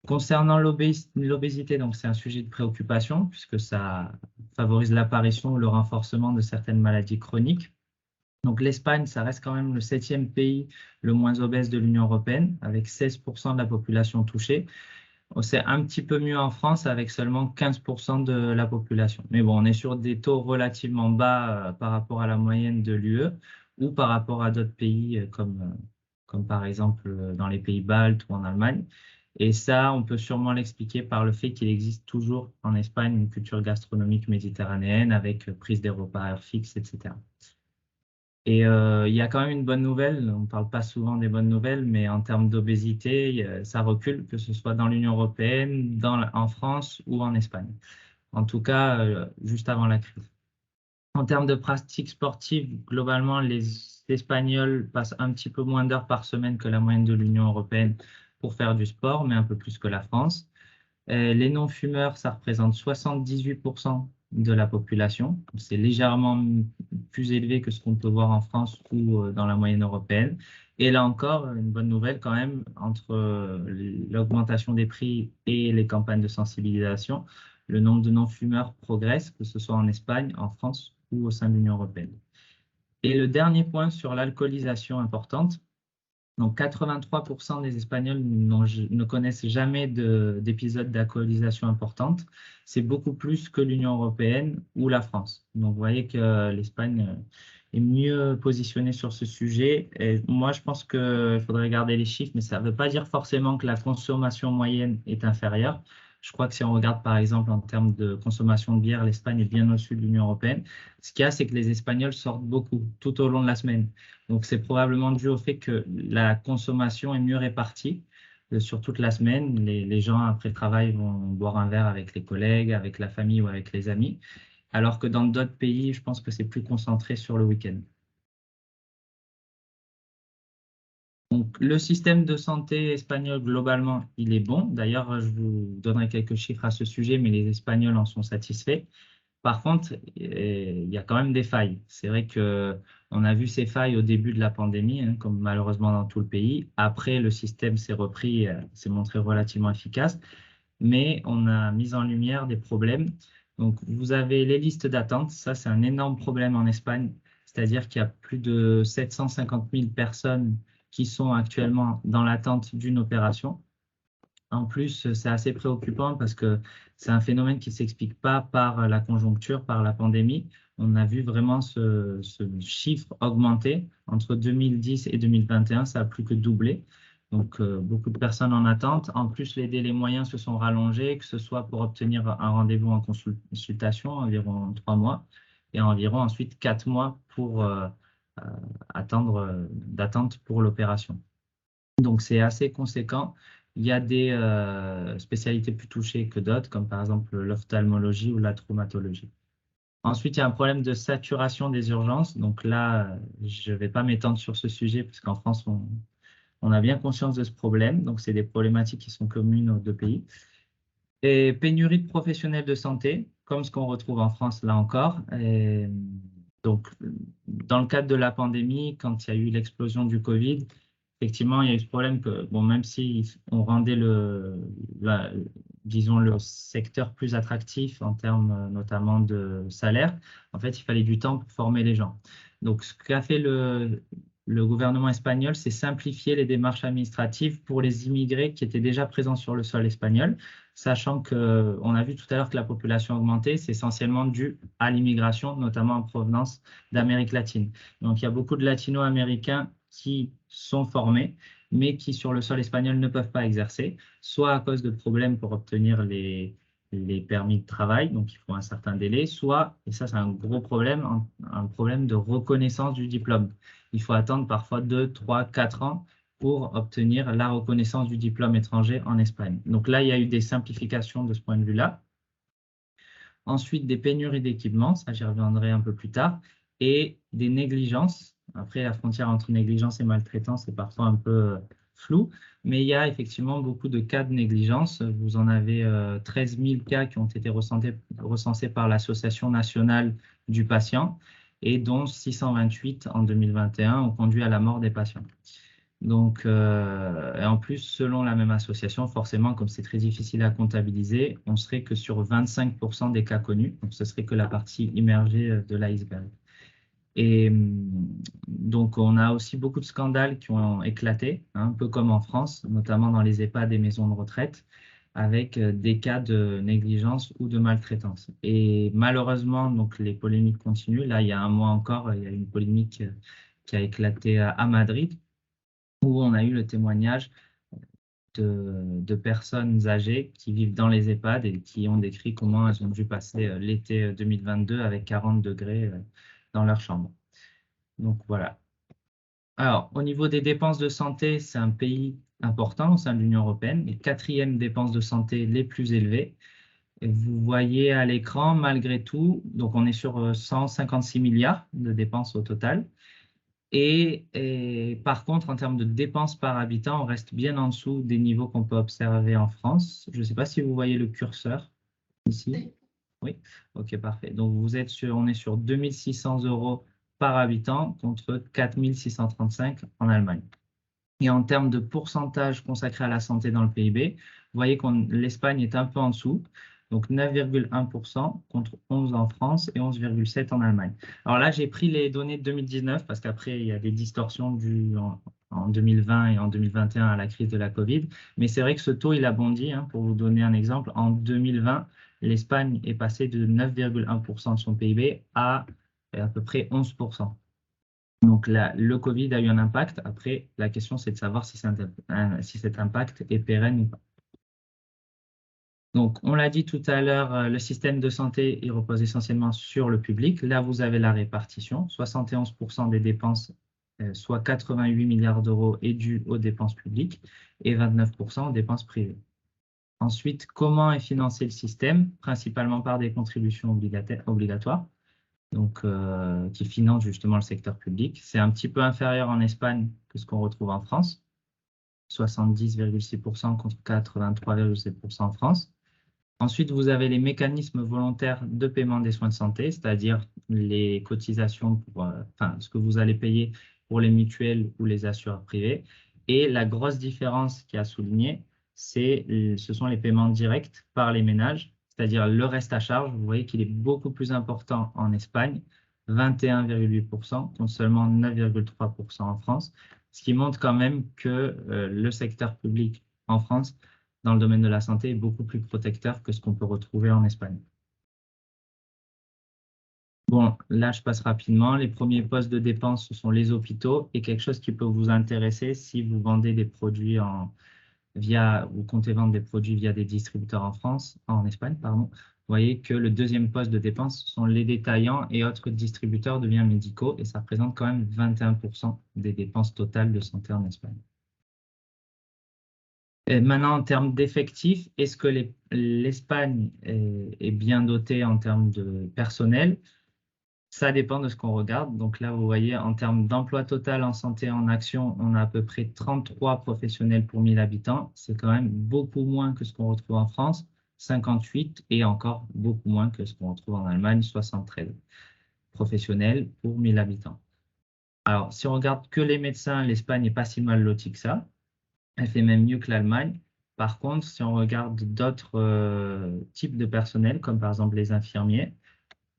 Concernant l'obésité, donc c'est un sujet de préoccupation puisque ça favorise l'apparition ou le renforcement de certaines maladies chroniques. Donc l'Espagne, ça reste quand même le 7e pays le moins obèse de l'Union européenne, avec 16% de la population touchée. C'est un petit peu mieux en France, avec seulement 15% de la population. Mais bon, on est sur des taux relativement bas par rapport à la moyenne de l'UE ou par rapport à d'autres pays comme par exemple dans les pays baltes ou en Allemagne. Et ça, on peut sûrement l'expliquer par le fait qu'il existe toujours en Espagne une culture gastronomique méditerranéenne avec prise des repas à heure fixe, etc. Et il y a quand même une bonne nouvelle, on ne parle pas souvent des bonnes nouvelles, mais en termes d'obésité, ça recule, que ce soit dans l'Union européenne, en France ou en Espagne. En tout cas, juste avant la crise. En termes de pratiques sportives, globalement, les Espagnols passent un petit peu moins d'heures par semaine que la moyenne de l'Union européenne pour faire du sport, mais un peu plus que la France. Les non-fumeurs, ça représente 78% de la population. C'est légèrement plus élevé que ce qu'on peut voir en France ou dans la moyenne européenne. Et là encore, une bonne nouvelle quand même, entre l'augmentation des prix et les campagnes de sensibilisation, le nombre de non-fumeurs progresse, que ce soit en Espagne, en France ou au sein de l'Union européenne. Et le dernier point sur l'alcoolisation importante, donc 83% des Espagnols ne connaissent jamais d'épisode d'alcoolisation importante. C'est beaucoup plus que l'Union européenne ou la France. Donc vous voyez que l'Espagne est mieux positionnée sur ce sujet. Et moi, je pense qu'il faudrait regarder les chiffres, mais ça ne veut pas dire forcément que la consommation moyenne est inférieure. Je crois que si on regarde par exemple en termes de consommation de bière, l'Espagne est bien au-dessus de l'Union européenne. Ce qu'il y a, c'est que les Espagnols sortent beaucoup tout au long de la semaine. Donc, c'est probablement dû au fait que la consommation est mieux répartie sur toute la semaine. Les gens, après le travail, vont boire un verre avec les collègues, avec la famille ou avec les amis. Alors que dans d'autres pays, je pense que c'est plus concentré sur le week-end. Donc, le système de santé espagnol, globalement, il est bon. D'ailleurs, je vous donnerai quelques chiffres à ce sujet, mais les Espagnols en sont satisfaits. Par contre, il y a quand même des failles. C'est vrai qu'on a vu ces failles au début de la pandémie, hein, comme malheureusement dans tout le pays. Après, le système s'est repris, s'est montré relativement efficace, mais on a mis en lumière des problèmes. Donc, vous avez les listes d'attente. Ça, c'est un énorme problème en Espagne. C'est-à-dire qu'il y a plus de 750 000 personnes qui sont actuellement dans l'attente d'une opération. En plus, c'est assez préoccupant parce que c'est un phénomène qui ne s'explique pas par la conjoncture, par la pandémie. On a vu vraiment ce chiffre augmenter. Entre 2010 et 2021, ça a plus que doublé. Donc, beaucoup de personnes en attente. En plus, les délais moyens se sont rallongés, que ce soit pour obtenir un rendez-vous en consultation, environ 3 mois, et environ ensuite 4 mois pour d'attente pour l'opération. Donc, c'est assez conséquent. Il y a des spécialités plus touchées que d'autres, comme par exemple l'ophtalmologie ou la traumatologie. Ensuite, il y a un problème de saturation des urgences. Donc là, je ne vais pas m'étendre sur ce sujet, parce qu'en France, on a bien conscience de ce problème. Donc, c'est des problématiques qui sont communes aux deux pays. Et pénurie de professionnels de santé, comme ce qu'on retrouve en France là encore. Et donc, dans le cadre de la pandémie, quand il y a eu l'explosion du Covid, effectivement, il y a eu ce problème que, bon, même si on rendait disons, le secteur plus attractif en termes notamment de salaire, en fait, il fallait du temps pour former les gens. Donc, ce qu'a fait le gouvernement espagnol, c'est simplifier les démarches administratives pour les immigrés qui étaient déjà présents sur le sol espagnol, sachant qu'on a vu tout à l'heure que la population augmentait, c'est essentiellement dû à l'immigration, notamment en provenance d'Amérique latine. Donc, il y a beaucoup de latino-américains qui sont formés, mais qui sur le sol espagnol ne peuvent pas exercer, soit à cause de problèmes pour obtenir les permis de travail, donc il faut un certain délai, soit, et ça c'est un gros problème, un problème de reconnaissance du diplôme. Il faut attendre parfois 2, 3, 4 ans pour obtenir la reconnaissance du diplôme étranger en Espagne. Donc là, il y a eu des simplifications de ce point de vue-là. Ensuite, des pénuries d'équipements, ça j'y reviendrai un peu plus tard, et des négligences. Après, la frontière entre négligence et maltraitance est parfois un peu floue, mais il y a effectivement beaucoup de cas de négligence. Vous en avez 13 000 cas qui ont été recensés par l'Association nationale du patient, et dont 628 en 2021 ont conduit à la mort des patients. Donc, et en plus, selon la même association, forcément, comme c'est très difficile à comptabiliser, on serait que sur 25% des cas connus. Donc, ce serait que la partie immergée de l'iceberg. Et donc, on a aussi beaucoup de scandales qui ont éclaté, un peu comme en France, notamment dans les EHPAD des maisons de retraite, avec des cas de négligence ou de maltraitance. Et malheureusement, donc, les polémiques continuent. Là, il y a un mois encore, il y a une polémique qui a éclaté à Madrid, où on a eu le témoignage de personnes âgées qui vivent dans les EHPAD et qui ont décrit comment elles ont dû passer l'été 2022 avec 40 degrés dans leur chambre. Donc voilà. Alors, au niveau des dépenses de santé, c'est un pays important au sein de l'Union européenne, les 4e dépenses de santé les plus élevées. Et vous voyez à l'écran, malgré tout, donc on est sur 156 milliards de dépenses au total. Et par contre, en termes de dépenses par habitant, on reste bien en dessous des niveaux qu'on peut observer en France. Je ne sais pas si vous voyez le curseur ici. Oui, ok, parfait. Donc, on est sur 2 600 € par habitant contre 4 635 en Allemagne. Et en termes de pourcentage consacré à la santé dans le PIB, vous voyez que l'Espagne est un peu en dessous. Donc 9,1% contre 11 en France et 11,7 en Allemagne. Alors là, j'ai pris les données de 2019 parce qu'après, il y a des distorsions dues en 2020 et en 2021 à la crise de la Covid. Mais c'est vrai que ce taux, il a bondi. Hein, pour vous donner un exemple, en 2020, l'Espagne est passée de 9,1% de son PIB à peu près 11%. Donc le Covid a eu un impact. Après, la question, c'est de savoir si cet impact est pérenne ou pas. Donc, on l'a dit tout à l'heure, le système de santé, il repose essentiellement sur le public. Là, vous avez la répartition. 71% des dépenses, soit 88 milliards d'euros, est dû aux dépenses publiques et 29% aux dépenses privées. Ensuite, comment est financé le système? Principalement par des contributions obligatoires, donc qui financent justement le secteur public. C'est un petit peu inférieur en Espagne que ce qu'on retrouve en France. 70,6% contre 83,7% en France. Ensuite, vous avez les mécanismes volontaires de paiement des soins de santé, c'est-à-dire les cotisations pour, ce que vous allez payer pour les mutuelles ou les assureurs privés. Et la grosse différence qui a souligné, ce sont les paiements directs par les ménages, c'est-à-dire le reste à charge. Vous voyez qu'il est beaucoup plus important en Espagne, 21,8% contre seulement 9,3% en France, ce qui montre quand même que le secteur public en France dans le domaine de la santé est beaucoup plus protecteur que ce qu'on peut retrouver en Espagne. Bon, là, je passe rapidement. Les premiers postes de dépenses, ce sont les hôpitaux et quelque chose qui peut vous intéresser si vous vendez des produits vous comptez vendre des produits via des distributeurs en Espagne, pardon. Vous voyez que le deuxième poste de dépenses sont les détaillants et autres distributeurs de biens médicaux et ça représente quand même 21% des dépenses totales de santé en Espagne. Et maintenant, en termes d'effectifs, est-ce que l'Espagne est bien dotée en termes de personnel? Ça dépend de ce qu'on regarde. Donc là, vous voyez, en termes d'emploi total en santé en action, on a à peu près 33 professionnels pour 1000 habitants. C'est quand même beaucoup moins que ce qu'on retrouve en France, 58, et encore beaucoup moins que ce qu'on retrouve en Allemagne, 73 professionnels pour 1000 habitants. Alors, si on regarde que les médecins, l'Espagne n'est pas si mal lotie que ça. Elle fait même mieux que l'Allemagne. Par contre, si on regarde d'autres types de personnel, comme par exemple les infirmiers,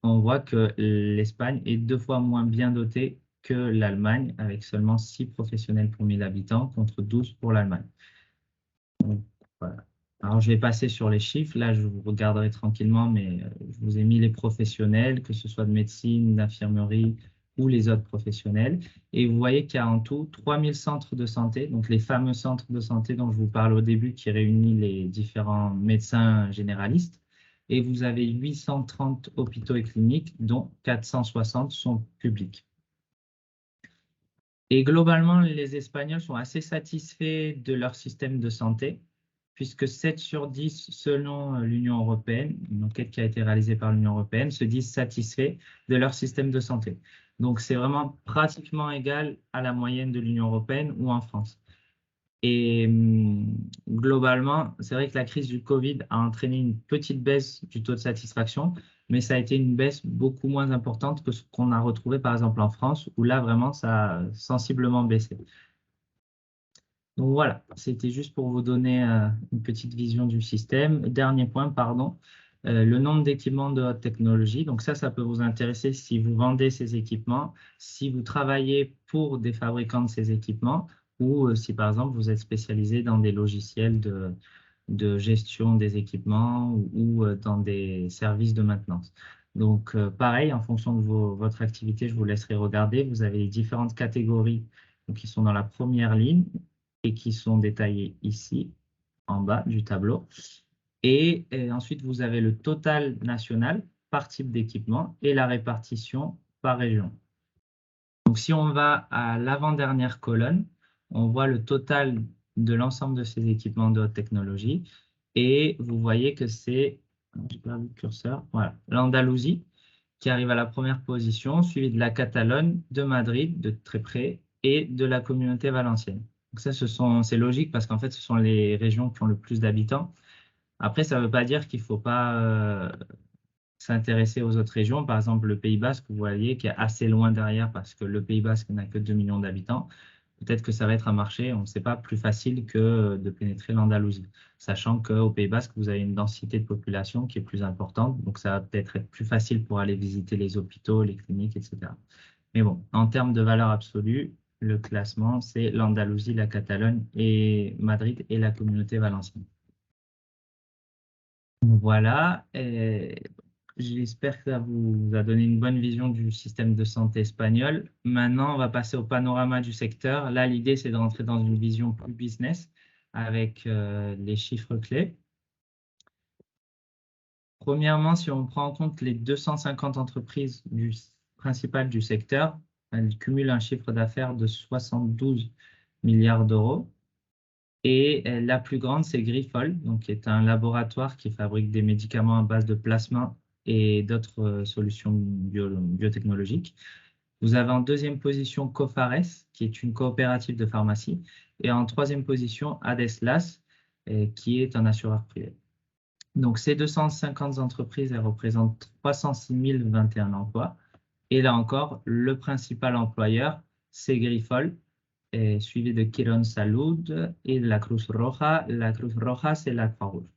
on voit que l'Espagne est 2 fois moins bien dotée que l'Allemagne, avec seulement 6 professionnels pour 1000 habitants contre 12 pour l'Allemagne. Voilà. Alors, je vais passer sur les chiffres. Là, je vous regarderai tranquillement, mais je vous ai mis les professionnels, que ce soit de médecine, d'infirmerie, ou les autres professionnels. Et vous voyez qu'il y a en tout 3000 centres de santé, donc les fameux centres de santé dont je vous parle au début, qui réunissent les différents médecins généralistes. Et vous avez 830 hôpitaux et cliniques, dont 460 sont publics. Et globalement, les Espagnols sont assez satisfaits de leur système de santé, puisque 7 sur 10, selon l'Union européenne, une enquête qui a été réalisée par l'Union européenne, se disent satisfaits de leur système de santé. Donc, c'est vraiment pratiquement égal à la moyenne de l'Union européenne ou en France. Et globalement, c'est vrai que la crise du Covid a entraîné une petite baisse du taux de satisfaction, mais ça a été une baisse beaucoup moins importante que ce qu'on a retrouvé par exemple en France, où là, vraiment, ça a sensiblement baissé. Donc voilà, c'était juste pour vous donner une petite vision du système. Dernier point, pardon, le nombre d'équipements de haute technologie. Donc ça peut vous intéresser si vous vendez ces équipements, si vous travaillez pour des fabricants de ces équipements ou si par exemple vous êtes spécialisé dans des logiciels de gestion des équipements ou dans des services de maintenance. Donc pareil, en fonction de votre activité, je vous laisserai regarder. Vous avez les différentes catégories qui sont dans la première ligne et qui sont détaillées ici, en bas du tableau. Et ensuite, vous avez le total national par type d'équipement et la répartition par région. Donc, si on va à l'avant-dernière colonne, on voit le total de l'ensemble de ces équipements de haute technologie. Et vous voyez que c'est, j'ai perdu le curseur, voilà, l'Andalousie qui arrive à la première position, suivi de la Catalogne, de Madrid, de très près, et de la Communauté valencienne. Donc ça, c'est logique parce qu'en fait, ce sont les régions qui ont le plus d'habitants. Après, ça ne veut pas dire qu'il ne faut pas s'intéresser aux autres régions. Par exemple, le Pays Basque, vous voyez, qui est assez loin derrière parce que le Pays Basque n'a que 2 millions d'habitants. Peut-être que ça va être un marché, on ne sait pas, plus facile que de pénétrer l'Andalousie, sachant qu'au Pays Basque, vous avez une densité de population qui est plus importante, donc ça va peut-être être plus facile pour aller visiter les hôpitaux, les cliniques, etc. Mais bon, en termes de valeur absolue, le classement, c'est l'Andalousie, la Catalogne et Madrid et la Communauté valencienne. Voilà. J'espère que ça vous a donné une bonne vision du système de santé espagnol. Maintenant, on va passer au panorama du secteur. Là, l'idée, c'est de rentrer dans une vision plus business avec les chiffres clés. Premièrement, si on prend en compte les 250 entreprises principales du secteur, elles cumulent un chiffre d'affaires de 72 milliards d'euros. Et la plus grande, c'est Grifols, donc, qui est un laboratoire qui fabrique des médicaments à base de plasma et d'autres solutions biotechnologiques. Vous avez en deuxième position Cofares, qui est une coopérative de pharmacie, et en troisième position Adeslas, qui est un assureur privé. Donc, ces 250 entreprises, elles représentent 306 021 emplois. Et là encore, le principal employeur, c'est Grifol, suivi de Quirón Salud et la Cruz Roja. La Cruz Roja, c'est la Croix-Rouge.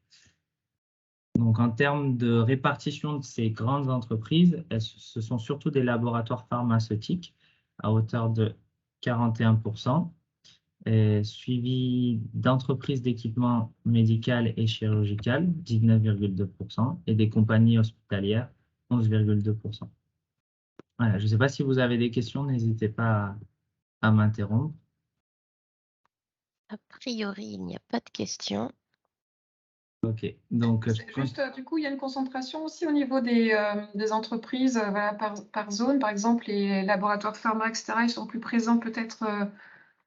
Donc, en termes de répartition de ces grandes entreprises, ce sont surtout des laboratoires pharmaceutiques à hauteur de 41%, suivi d'entreprises d'équipement médical et chirurgical, 19,2%, et des compagnies hospitalières, 11,2%. Voilà, je ne sais pas si vous avez des questions, n'hésitez pas à m'interrompre. A priori, il n'y a pas de questions. Ok, donc Juste, du coup, il y a une concentration aussi au niveau des entreprises voilà, par zone. Par exemple, les laboratoires pharma, etc., ils sont plus présents peut-être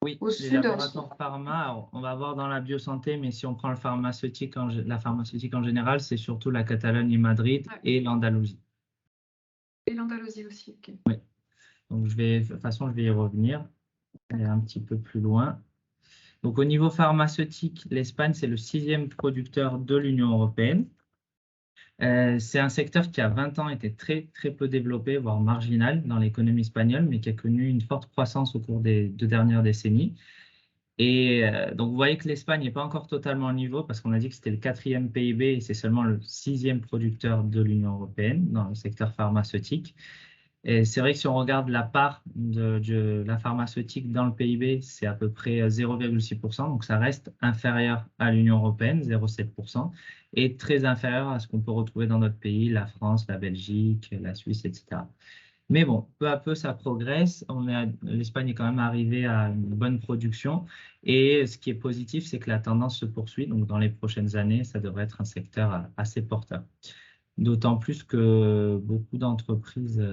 oui, au les sud. laboratoires pharma, on va voir dans la biosanté, mais si on prend la pharmaceutique en général, c'est surtout la Catalogne et Madrid et l'Andalousie. Et l'Andalousie aussi, ok. Oui, donc de toute façon, je vais y revenir. Aller un petit peu plus loin. Donc, au niveau pharmaceutique, l'Espagne, c'est le 6e producteur de l'Union européenne. C'est un secteur qui, a 20 ans, était très, très peu développé, voire marginal dans l'économie espagnole, mais qui a connu une forte croissance au cours des 2 dernières décennies. Et donc, vous voyez que l'Espagne n'est pas encore totalement au niveau parce qu'on a dit que c'était le 4e PIB et c'est seulement le 6e producteur de l'Union européenne dans le secteur pharmaceutique. Et c'est vrai que si on regarde la part de la pharmaceutique dans le PIB, c'est à peu près 0,6%, donc ça reste inférieur à l'Union européenne, 0,7%, et très inférieur à ce qu'on peut retrouver dans d'autres pays, la France, la Belgique, la Suisse, etc. Mais bon, peu à peu, ça progresse. L'Espagne est quand même arrivée à une bonne production. Et ce qui est positif, c'est que la tendance se poursuit. Donc, dans les prochaines années, ça devrait être un secteur assez porteur. D'autant plus que beaucoup d'entreprises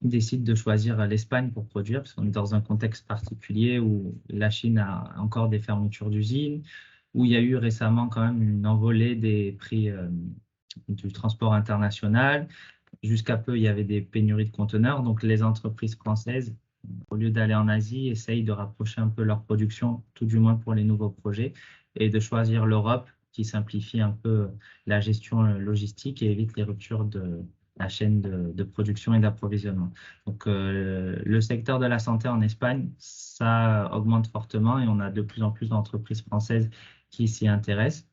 décident de choisir l'Espagne pour produire, parce qu'on est dans un contexte particulier où la Chine a encore des fermetures d'usines, où il y a eu récemment quand même une envolée des prix du transport international. Jusqu'à peu, il y avait des pénuries de conteneurs. Donc, les entreprises françaises, au lieu d'aller en Asie, essayent de rapprocher un peu leur production, tout du moins pour les nouveaux projets, et de choisir l'Europe qui simplifie un peu la gestion logistique et évite les ruptures de la chaîne de production et d'approvisionnement. Donc, le secteur de la santé en Espagne, ça augmente fortement et on a de plus en plus d'entreprises françaises qui s'y intéressent.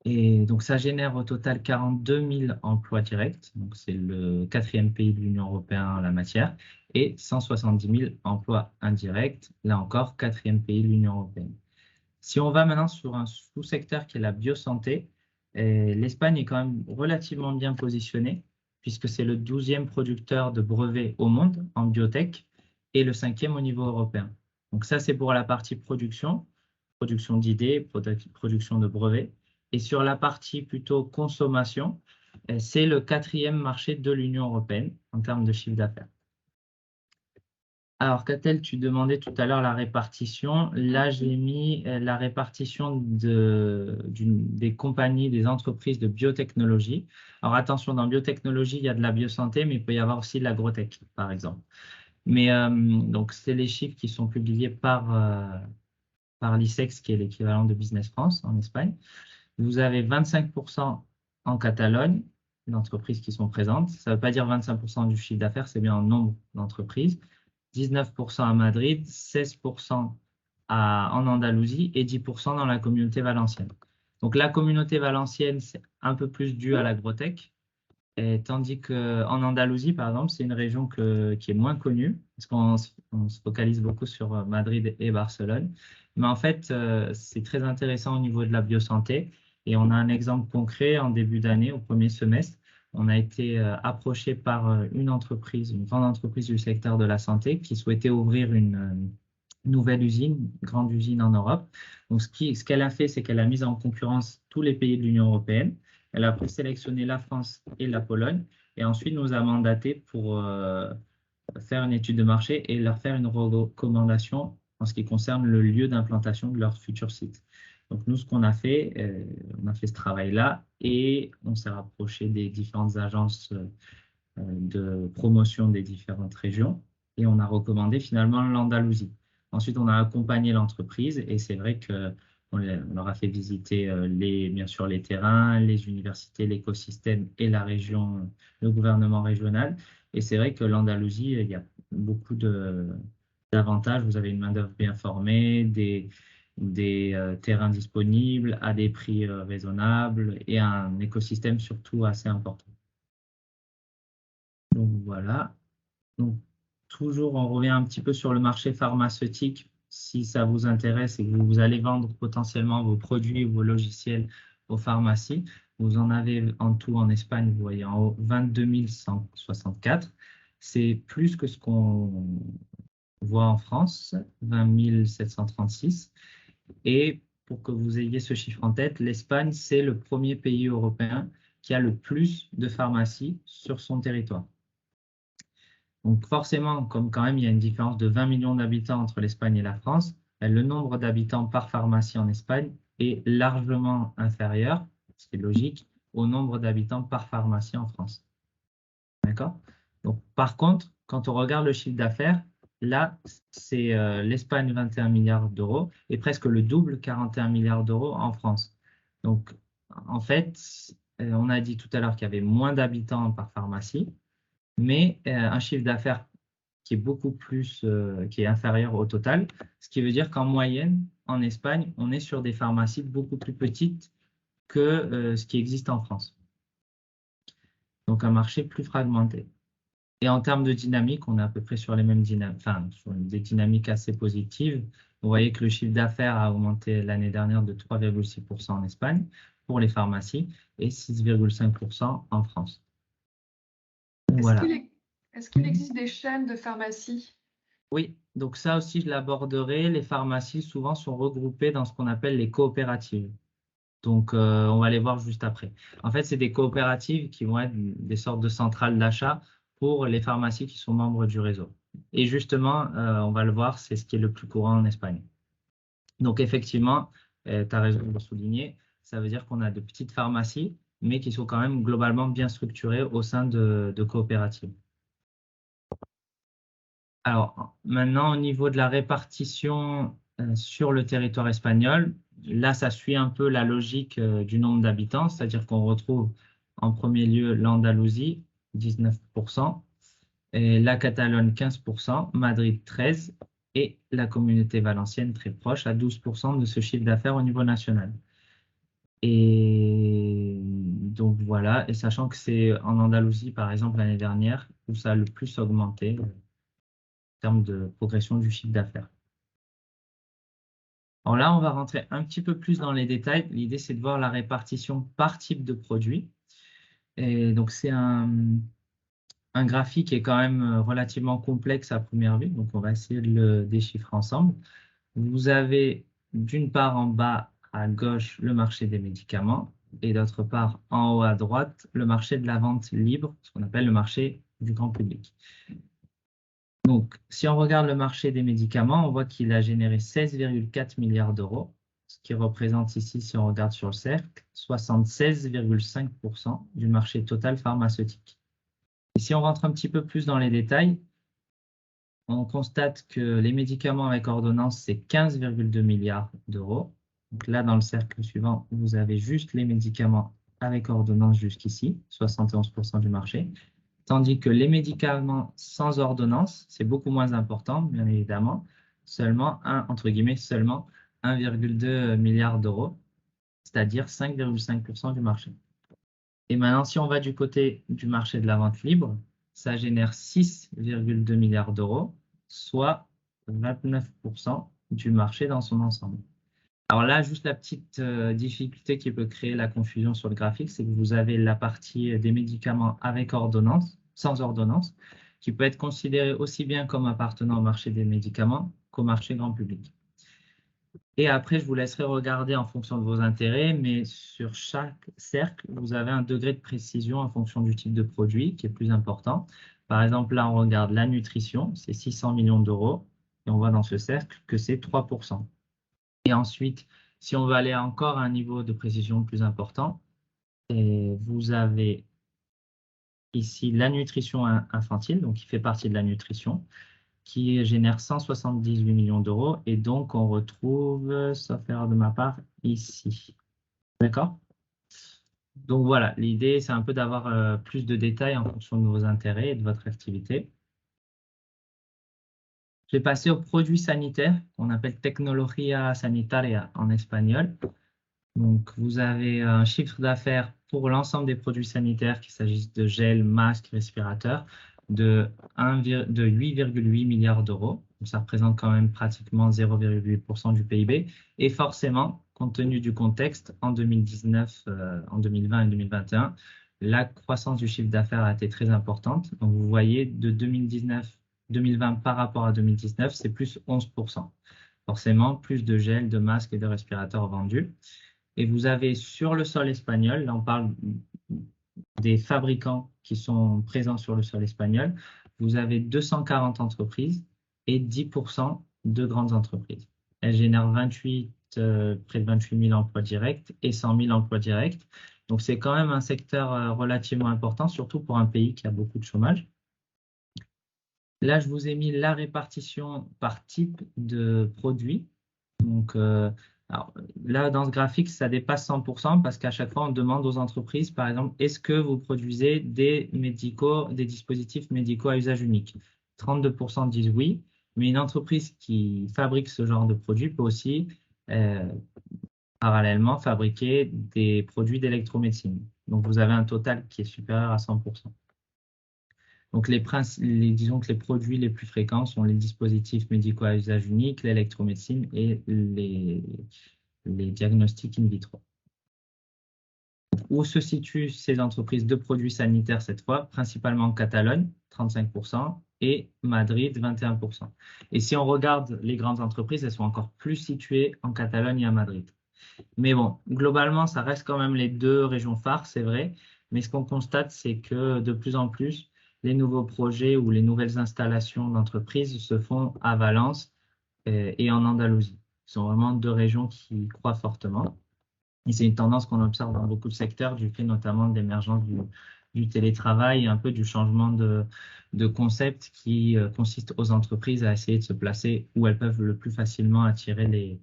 Et donc, ça génère au total 42 000 emplois directs. Donc, c'est le 4e pays de l'Union européenne en la matière. Et 170 000 emplois indirects. Là encore, 4e pays de l'Union européenne. Si on va maintenant sur un sous-secteur qui est la biosanté, l'Espagne est quand même relativement bien positionnée puisque c'est le 12e producteur de brevets au monde en biotech et le 5e au niveau européen. Donc, ça, c'est pour la partie production d'idées, production de brevets. Et sur la partie plutôt consommation, c'est le 4e marché de l'Union européenne en termes de chiffre d'affaires. Alors, Catel, tu demandais tout à l'heure la répartition. Là, j'ai mis la répartition des compagnies, des entreprises de biotechnologie. Alors, attention, dans biotechnologie, il y a de la biosanté, mais il peut y avoir aussi de l'agrotech, par exemple. Mais donc, c'est les chiffres qui sont publiés par l'ISEX, qui est l'équivalent de Business France en Espagne. Vous avez 25% en Catalogne, d'entreprises qui sont présentes. Ça ne veut pas dire 25% du chiffre d'affaires, c'est bien en nombre d'entreprises. 19% à Madrid, 16% en Andalousie et 10% dans la communauté valencienne. Donc la communauté valencienne, c'est un peu plus dû à l'agrotech, tandis qu'en Andalousie, par exemple, c'est une région qui est moins connue, parce qu'on se focalise beaucoup sur Madrid et Barcelone. Mais en fait, c'est très intéressant au niveau de la biosanté. Et on a un exemple concret en début d'année, au premier semestre. On a été approché par une grande entreprise du secteur de la santé qui souhaitait ouvrir une nouvelle usine, une grande usine en Europe. Donc, ce qu'elle a fait, c'est qu'elle a mis en concurrence tous les pays de l'Union européenne. Elle a présélectionné la France et la Pologne et ensuite nous a mandaté pour faire une étude de marché et leur faire une recommandation en ce qui concerne le lieu d'implantation de leur futur site. Donc nous, ce qu'on a fait, on a fait ce travail-là et on s'est rapproché des différentes agences de promotion des différentes régions et on a recommandé finalement l'Andalousie. Ensuite, on a accompagné l'entreprise et c'est vrai que On leur a fait visiter bien sûr les terrains, les universités, l'écosystème et la région, le gouvernement régional. Et c'est vrai que l'Andalousie, il y a beaucoup d'avantages. Vous avez une main-d'œuvre bien formée, des terrains disponibles à des prix raisonnables et un écosystème surtout assez important. Donc voilà. Donc, toujours, on revient un petit peu sur le marché pharmaceutique. Si ça vous intéresse et que vous allez vendre potentiellement vos produits ou vos logiciels aux pharmacies, vous en avez en tout en Espagne, vous voyez en haut, 22 164. C'est plus que ce qu'on voit en France, 20 736. Et pour que vous ayez ce chiffre en tête, l'Espagne, c'est le premier pays européen qui a le plus de pharmacies sur son territoire. Donc forcément, comme quand même il y a une différence de 20 millions d'habitants entre l'Espagne et la France, le nombre d'habitants par pharmacie en Espagne est largement inférieur, c'est logique, au nombre d'habitants par pharmacie en France. D'accord? Donc par contre, quand on regarde le chiffre d'affaires, là, c'est l'Espagne 21 milliards d'euros et presque le double, 41 milliards d'euros en France. Donc en fait, on a dit tout à l'heure qu'il y avait moins d'habitants par pharmacie, mais un chiffre d'affaires qui est beaucoup plus, qui est inférieur au total, ce qui veut dire qu'en moyenne, en Espagne, on est sur des pharmacies beaucoup plus petites que ce qui existe en France. Donc un marché plus fragmenté. Et en termes de dynamique, on est à peu près sur les mêmes dynamiques, enfin sur des dynamiques assez positives. Vous voyez que le chiffre d'affaires a augmenté l'année dernière de 3,6% en Espagne pour les pharmacies et 6,5% en France. Voilà. Est-ce qu'il existe des chaînes de pharmacie? Oui, donc ça aussi, je l'aborderai. Les pharmacies, souvent, sont regroupées dans ce qu'on appelle les coopératives. Donc, on va les voir juste après. En fait, c'est des coopératives qui vont être des sortes de centrales d'achat pour les pharmacies qui sont membres du réseau. Et justement, on va le voir, c'est ce qui est le plus courant en Espagne. Donc, effectivement, tu as raison de le souligner, ça veut dire qu'on a de petites pharmacies, mais qui sont quand même globalement bien structurées au sein de coopératives. Alors, maintenant, au niveau de la répartition sur le territoire espagnol, là, ça suit un peu la logique du nombre d'habitants, c'est-à-dire qu'on retrouve en premier lieu l'Andalousie, 19%, et la Catalogne, 15%, Madrid, 13%, et la communauté valencienne, très proche, à 12% de ce chiffre d'affaires au niveau national. Et donc, voilà, et sachant que c'est en Andalousie, par exemple, l'année dernière, où ça a le plus augmenté, termes de progression du chiffre d'affaires. Alors là, on va rentrer un petit peu plus dans les détails. L'idée, c'est de voir la répartition par type de produit. Et donc, c'est un graphique qui est quand même relativement complexe à première vue. Donc, on va essayer de le déchiffrer ensemble. Vous avez d'une part en bas à gauche le marché des médicaments et d'autre part en haut à droite le marché de la vente libre, ce qu'on appelle le marché du grand public. Donc, si on regarde le marché des médicaments, on voit qu'il a généré 16,4 milliards d'euros, ce qui représente ici, si on regarde sur le cercle, 76,5% du marché total pharmaceutique. Et si on rentre un petit peu plus dans les détails, on constate que les médicaments avec ordonnance, c'est 15,2 milliards d'euros. Donc là, dans le cercle suivant, vous avez juste les médicaments avec ordonnance jusqu'ici, 71% du marché. Tandis que les médicaments sans ordonnance, c'est beaucoup moins important, bien évidemment, seulement 1,2 milliard d'euros, c'est-à-dire 5,5% du marché. Et maintenant, si on va du côté du marché de la vente libre, ça génère 6,2 milliards d'euros, soit 29% du marché dans son ensemble. Alors là, juste la petite difficulté qui peut créer la confusion sur le graphique, c'est que vous avez la partie des médicaments avec ordonnance, sans ordonnance, qui peut être considérée aussi bien comme appartenant au marché des médicaments qu'au marché grand public. Et après, je vous laisserai regarder en fonction de vos intérêts, mais sur chaque cercle, vous avez un degré de précision en fonction du type de produit qui est plus important. Par exemple, là, on regarde la nutrition, c'est 600 millions d'euros, et on voit dans ce cercle que c'est 3%. Et ensuite, si on veut aller encore à un niveau de précision plus important, vous avez ici la nutrition infantile, donc qui fait partie de la nutrition. qui génère 178 millions d'euros. Et donc, on retrouve, sauf erreur de ma part, ici. D'accord? Donc voilà, l'idée, c'est un peu d'avoir plus de détails en fonction de vos intérêts et de votre activité. Je vais passer aux produits sanitaires, qu'on appelle Tecnología Sanitaria en espagnol. Donc, vous avez un chiffre d'affaires pour l'ensemble des produits sanitaires, qu'il s'agisse de gel, masques, respirateurs, de 8,8 milliards d'euros. Ça représente quand même pratiquement 0,8% du PIB. Et forcément, compte tenu du contexte, en 2019, en 2020 et 2021, la croissance du chiffre d'affaires a été très importante. Donc, vous voyez, de 2020 par rapport à 2019, c'est plus 11%. Forcément, plus de gel, de masques et de respirateurs vendus. Et vous avez sur le sol espagnol, là on parle des fabricants qui sont présents sur le sol espagnol, vous avez 240 entreprises et 10% de grandes entreprises. Elles génèrent près de 28 000 emplois directs et 100 000 emplois directs. Donc c'est quand même un secteur relativement important, surtout pour un pays qui a beaucoup de chômage. Là, je vous ai mis la répartition par type de produit. Donc, alors, là, dans ce graphique, ça dépasse 100% parce qu'à chaque fois, on demande aux entreprises, par exemple, est-ce que vous produisez des dispositifs médicaux à usage unique? 32% disent oui, mais une entreprise qui fabrique ce genre de produit peut aussi parallèlement fabriquer des produits d'électromédecine. Donc, vous avez un total qui est supérieur à 100%. Donc, disons que les produits les plus fréquents sont les dispositifs médicaux à usage unique, l'électromédecine et les diagnostics in vitro. Où se situent ces entreprises de produits sanitaires cette fois? Principalement en Catalogne, 35%, et Madrid, 21%. Et si on regarde les grandes entreprises, elles sont encore plus situées en Catalogne et à Madrid. Mais bon, globalement, ça reste quand même les deux régions phares, c'est vrai. Mais ce qu'on constate, c'est que de plus en plus, les nouveaux projets ou les nouvelles installations d'entreprises se font à Valence et en Andalousie. Ce sont vraiment deux régions qui croient fortement. Et c'est une tendance qu'on observe dans beaucoup de secteurs, du fait notamment de l'émergence du télétravail et un peu du changement de concept qui consiste aux entreprises à essayer de se placer où elles peuvent le plus facilement attirer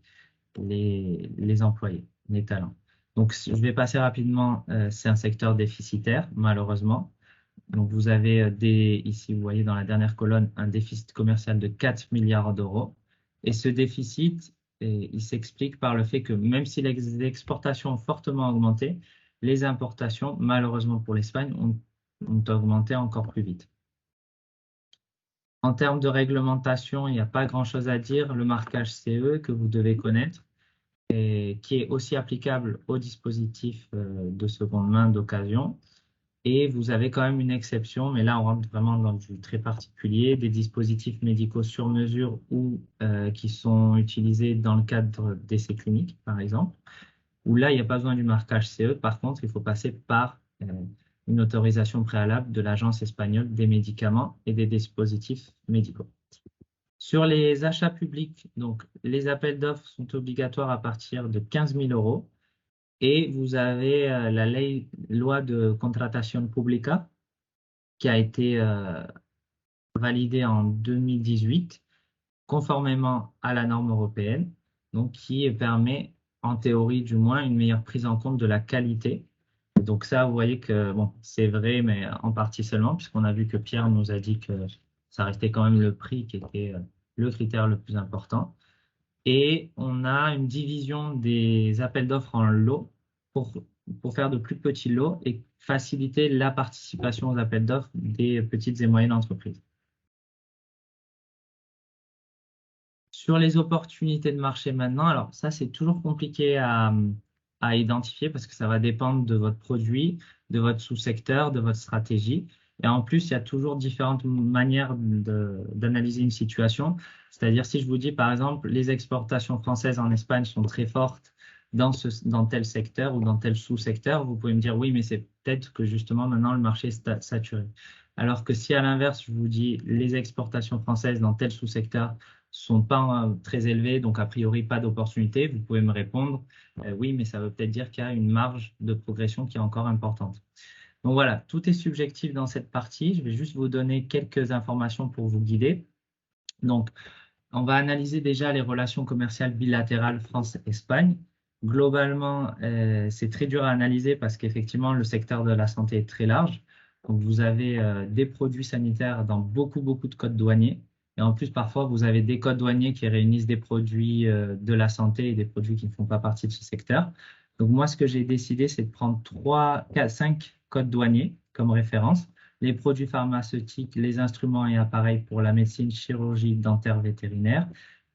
les employés, les talents. Donc, je vais passer rapidement. C'est un secteur déficitaire, malheureusement. Donc, vous avez ici, vous voyez dans la dernière colonne, un déficit commercial de 4 milliards d'euros. Et ce déficit, il s'explique par le fait que même si les exportations ont fortement augmenté, les importations, malheureusement pour l'Espagne, ont augmenté encore plus vite. En termes de réglementation, il n'y a pas grand-chose à dire. Le marquage CE que vous devez connaître, et qui est aussi applicable aux dispositifs de seconde main d'occasion. Et vous avez quand même une exception, mais là, on rentre vraiment dans du très particulier, des dispositifs médicaux sur mesure ou qui sont utilisés dans le cadre d'essais cliniques, par exemple, où là, il n'y a pas besoin du marquage CE. Par contre, il faut passer par une autorisation préalable de l'Agence espagnole des médicaments et des dispositifs médicaux. Sur les achats publics, donc les appels d'offres sont obligatoires à partir de 15 000 euros. Et vous avez la loi de contratación pública qui a été validée en 2018, conformément à la norme européenne, donc qui permet, en théorie du moins, une meilleure prise en compte de la qualité. Donc ça, vous voyez que bon, c'est vrai, mais en partie seulement, puisqu'on a vu que Pierre nous a dit que ça restait quand même le prix qui était le critère le plus important. Et on a une division des appels d'offres en lots pour faire de plus petits lots et faciliter la participation aux appels d'offres des petites et moyennes entreprises. Sur les opportunités de marché maintenant, alors ça c'est toujours compliqué à identifier parce que ça va dépendre de votre produit, de votre sous-secteur, de votre stratégie. Et en plus, il y a toujours différentes manières d'analyser une situation. C'est-à-dire, si je vous dis, par exemple, les exportations françaises en Espagne sont très fortes dans tel secteur ou dans tel sous-secteur, vous pouvez me dire, oui, mais c'est peut-être que justement, maintenant, le marché est saturé. Alors que si, à l'inverse, je vous dis, les exportations françaises dans tel sous-secteur sont pas très élevées, donc a priori, pas d'opportunité, vous pouvez me répondre, oui, mais ça veut peut-être dire qu'il y a une marge de progression qui est encore importante. Donc voilà, tout est subjectif dans cette partie. Je vais juste vous donner quelques informations pour vous guider. Donc, on va analyser déjà les relations commerciales bilatérales France-Espagne. Globalement, c'est très dur à analyser parce qu'effectivement, le secteur de la santé est très large. Donc, vous avez des produits sanitaires dans beaucoup de codes douaniers. Et en plus, parfois, vous avez des codes douaniers qui réunissent des produits de la santé et des produits qui ne font pas partie de ce secteur. Donc, moi, ce que j'ai décidé, c'est de prendre 5 codes douaniers comme référence. Les produits pharmaceutiques, les instruments et appareils pour la médecine, chirurgie, dentaire, vétérinaire,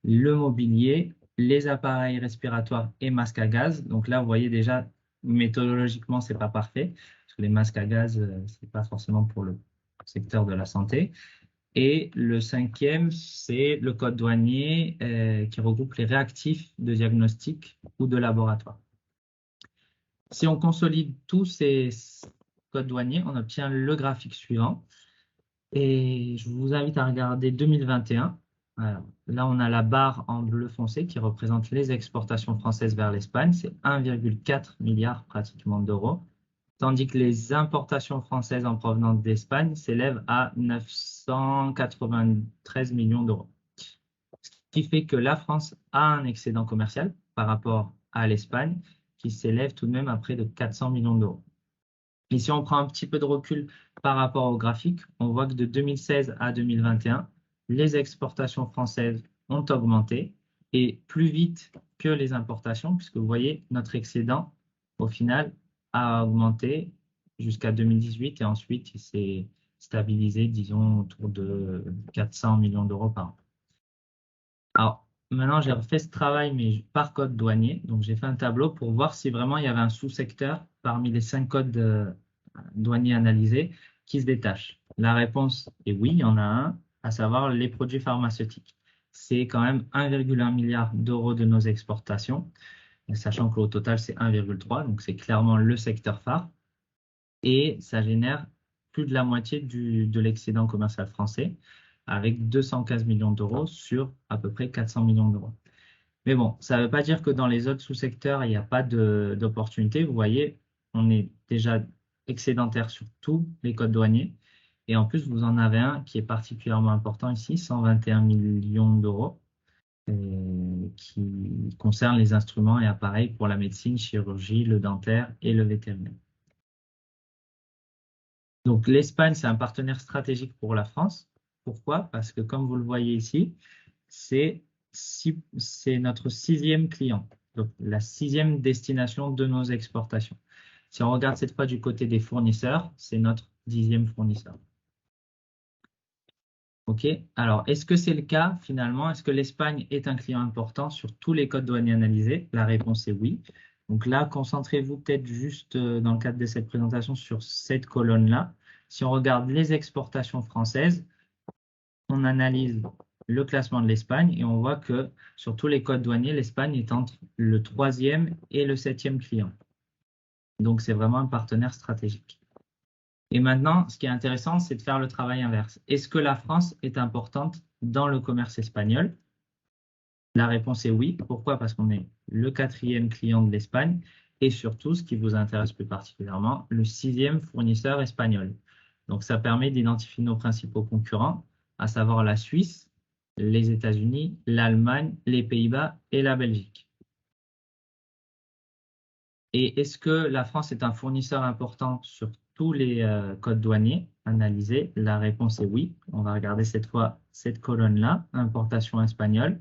le mobilier, les appareils respiratoires et masques à gaz. Donc là, vous voyez déjà, méthodologiquement, ce n'est pas parfait, parce que les masques à gaz, ce n'est pas forcément pour le secteur de la santé. Et le 5e, c'est le code douanier qui regroupe les réactifs de diagnostic ou de laboratoire. Si on consolide tous ces codes douaniers, on obtient le graphique suivant. Et je vous invite à regarder 2021. Alors, là, on a la barre en bleu foncé qui représente les exportations françaises vers l'Espagne. C'est 1,4 milliard pratiquement d'euros. Tandis que les importations françaises en provenance d'Espagne s'élèvent à 993 millions d'euros. Ce qui fait que la France a un excédent commercial par rapport à l'Espagne qui s'élève tout de même à près de 400 millions d'euros. Et si on prend un petit peu de recul par rapport au graphique, on voit que de 2016 à 2021, les exportations françaises ont augmenté et plus vite que les importations, puisque vous voyez, notre excédent, au final, a augmenté jusqu'à 2018 et ensuite, il s'est stabilisé, disons, autour de 400 millions d'euros par an. Alors, maintenant, j'ai refait ce travail, mais par code douanier. Donc, j'ai fait un tableau pour voir si vraiment il y avait un sous-secteur parmi les 5 codes douaniers analysés qui se détache. La réponse est oui, il y en a un, à savoir les produits pharmaceutiques. C'est quand même 1,1 milliard d'euros de nos exportations, sachant qu'au total, c'est 1,3, donc c'est clairement le secteur phare. Et ça génère plus de la moitié de l'excédent commercial français, avec 215 millions d'euros sur à peu près 400 millions d'euros. Mais bon, ça ne veut pas dire que dans les autres sous-secteurs, il n'y a pas d'opportunités. Vous voyez, on est déjà excédentaire sur tous les codes douaniers. Et en plus, vous en avez un qui est particulièrement important ici, 121 millions d'euros, qui concerne les instruments et appareils pour la médecine, chirurgie, le dentaire et le vétérinaire. Donc, l'Espagne, c'est un partenaire stratégique pour la France. Pourquoi? Parce que, comme vous le voyez ici, c'est notre 6e client, donc la 6e destination de nos exportations. Si on regarde cette fois du côté des fournisseurs, c'est notre 10e fournisseur. OK. Alors, est-ce que c'est le cas finalement? Est-ce que l'Espagne est un client important sur tous les codes douaniers analysés? La réponse est oui. Donc là, concentrez-vous peut-être juste dans le cadre de cette présentation sur cette colonne-là. Si on regarde les exportations françaises, on analyse le classement de l'Espagne et on voit que sur tous les codes douaniers, l'Espagne est entre le 3e et le 7e client. Donc, c'est vraiment un partenaire stratégique. Et maintenant, ce qui est intéressant, c'est de faire le travail inverse. Est-ce que la France est importante dans le commerce espagnol? La réponse est oui. Pourquoi? Parce qu'on est le 4e client de l'Espagne et surtout, ce qui vous intéresse plus particulièrement, le 6e fournisseur espagnol. Donc, ça permet d'identifier nos principaux concurrents, à savoir la Suisse, les États-Unis, l'Allemagne, les Pays-Bas et la Belgique. Et est-ce que la France est un fournisseur important sur tous les codes douaniers analysés? La réponse est oui. On va regarder cette fois cette colonne-là, importation espagnole,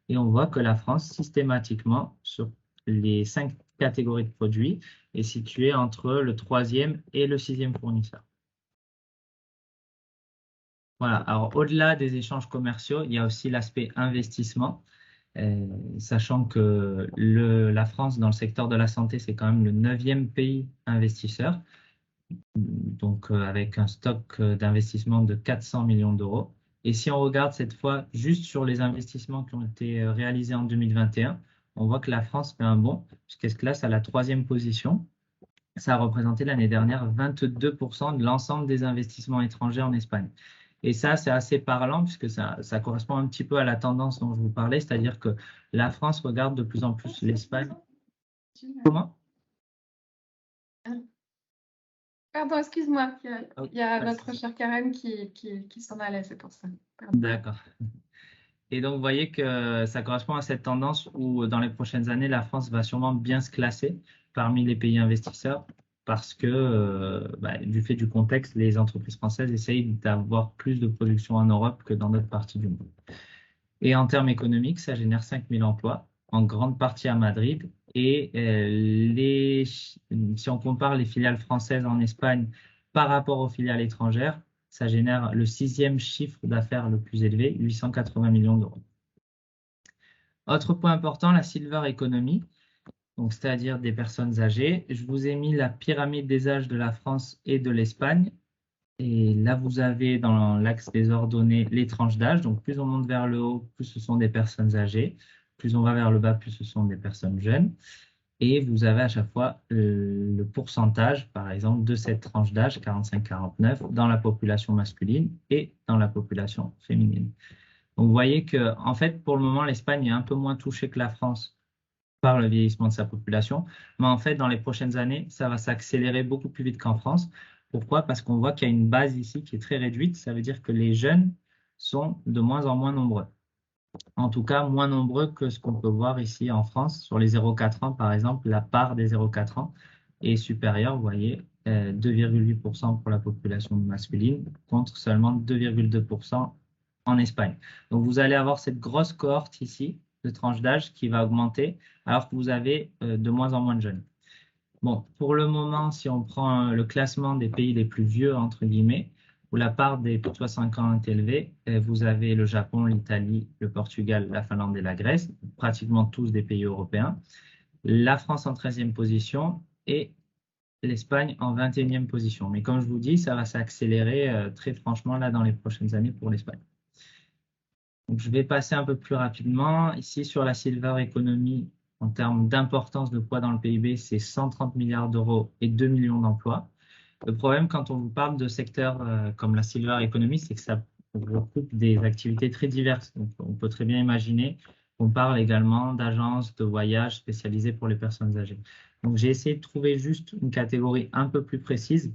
et on voit que la France, systématiquement, sur les 5 catégories de produits, est située entre le 3e et le 6e fournisseur. Voilà, alors au-delà des échanges commerciaux, il y a aussi l'aspect investissement, sachant que la France, dans le secteur de la santé, c'est quand même le 9e pays investisseur, donc avec un stock d'investissement de 400 millions d'euros. Et si on regarde cette fois juste sur les investissements qui ont été réalisés en 2021, on voit que la France fait un bond, puisqu'elle se classe à la 3e position. Ça a représenté l'année dernière 22% de l'ensemble des investissements étrangers en Espagne. Et ça, c'est assez parlant puisque ça correspond un petit peu à la tendance dont je vous parlais, c'est-à-dire que la France regarde de plus en plus l'Espagne. Comment? Pardon, excuse-moi. Oh, Il y a pas de notre souci. chère Karen qui s'en allait, c'est pour ça. Pardon. D'accord. Et donc, vous voyez que ça correspond à cette tendance où, dans les prochaines années, la France va sûrement bien se classer parmi les pays investisseurs parce que, du fait du contexte, les entreprises françaises essayent d'avoir plus de production en Europe que dans d'autres parties du monde. Et en termes économiques, ça génère 5000 emplois, en grande partie à Madrid. Et si on compare les filiales françaises en Espagne par rapport aux filiales étrangères, ça génère le 6e chiffre d'affaires le plus élevé, 880 millions d'euros. Autre point important, la silver economy, donc c'est-à-dire des personnes âgées. Je vous ai mis la pyramide des âges de la France et de l'Espagne. Et là, vous avez dans l'axe des ordonnées les tranches d'âge. Donc, plus on monte vers le haut, plus ce sont des personnes âgées. Plus on va vers le bas, plus ce sont des personnes jeunes. Et vous avez à chaque fois le pourcentage, par exemple, de cette tranche d'âge, 45-49, dans la population masculine et dans la population féminine. Donc, vous voyez que, en fait, pour le moment, l'Espagne est un peu moins touchée que la France par le vieillissement de sa population. Mais en fait, dans les prochaines années, ça va s'accélérer beaucoup plus vite qu'en France. Pourquoi? Parce qu'on voit qu'il y a une base ici qui est très réduite. Ça veut dire que les jeunes sont de moins en moins nombreux. En tout cas, moins nombreux que ce qu'on peut voir ici en France. Sur les 0,4 ans, par exemple, la part des 0,4 ans est supérieure. Vous voyez, 2,8% pour la population masculine contre seulement 2,2% en Espagne. Donc, vous allez avoir cette grosse cohorte ici de tranche d'âge qui va augmenter alors que vous avez de moins en moins de jeunes. Bon, pour le moment, si on prend le classement des pays les plus vieux, entre guillemets, où la part des plus de 65 ans est élevée, vous avez le Japon, l'Italie, le Portugal, la Finlande et la Grèce, pratiquement tous des pays européens, la France en 13e position et l'Espagne en 21e position. Mais comme je vous dis, ça va s'accélérer très franchement là dans les prochaines années pour l'Espagne. Donc, je vais passer un peu plus rapidement. Ici, sur la silver economy, en termes d'importance de poids dans le PIB, c'est 130 milliards d'euros et 2 millions d'emplois. Le problème, quand on vous parle de secteurs comme la silver economy, c'est que ça regroupe des activités très diverses. Donc, on peut très bien imaginer qu'on parle également d'agences de voyage spécialisées pour les personnes âgées. Donc, j'ai essayé de trouver juste une catégorie un peu plus précise.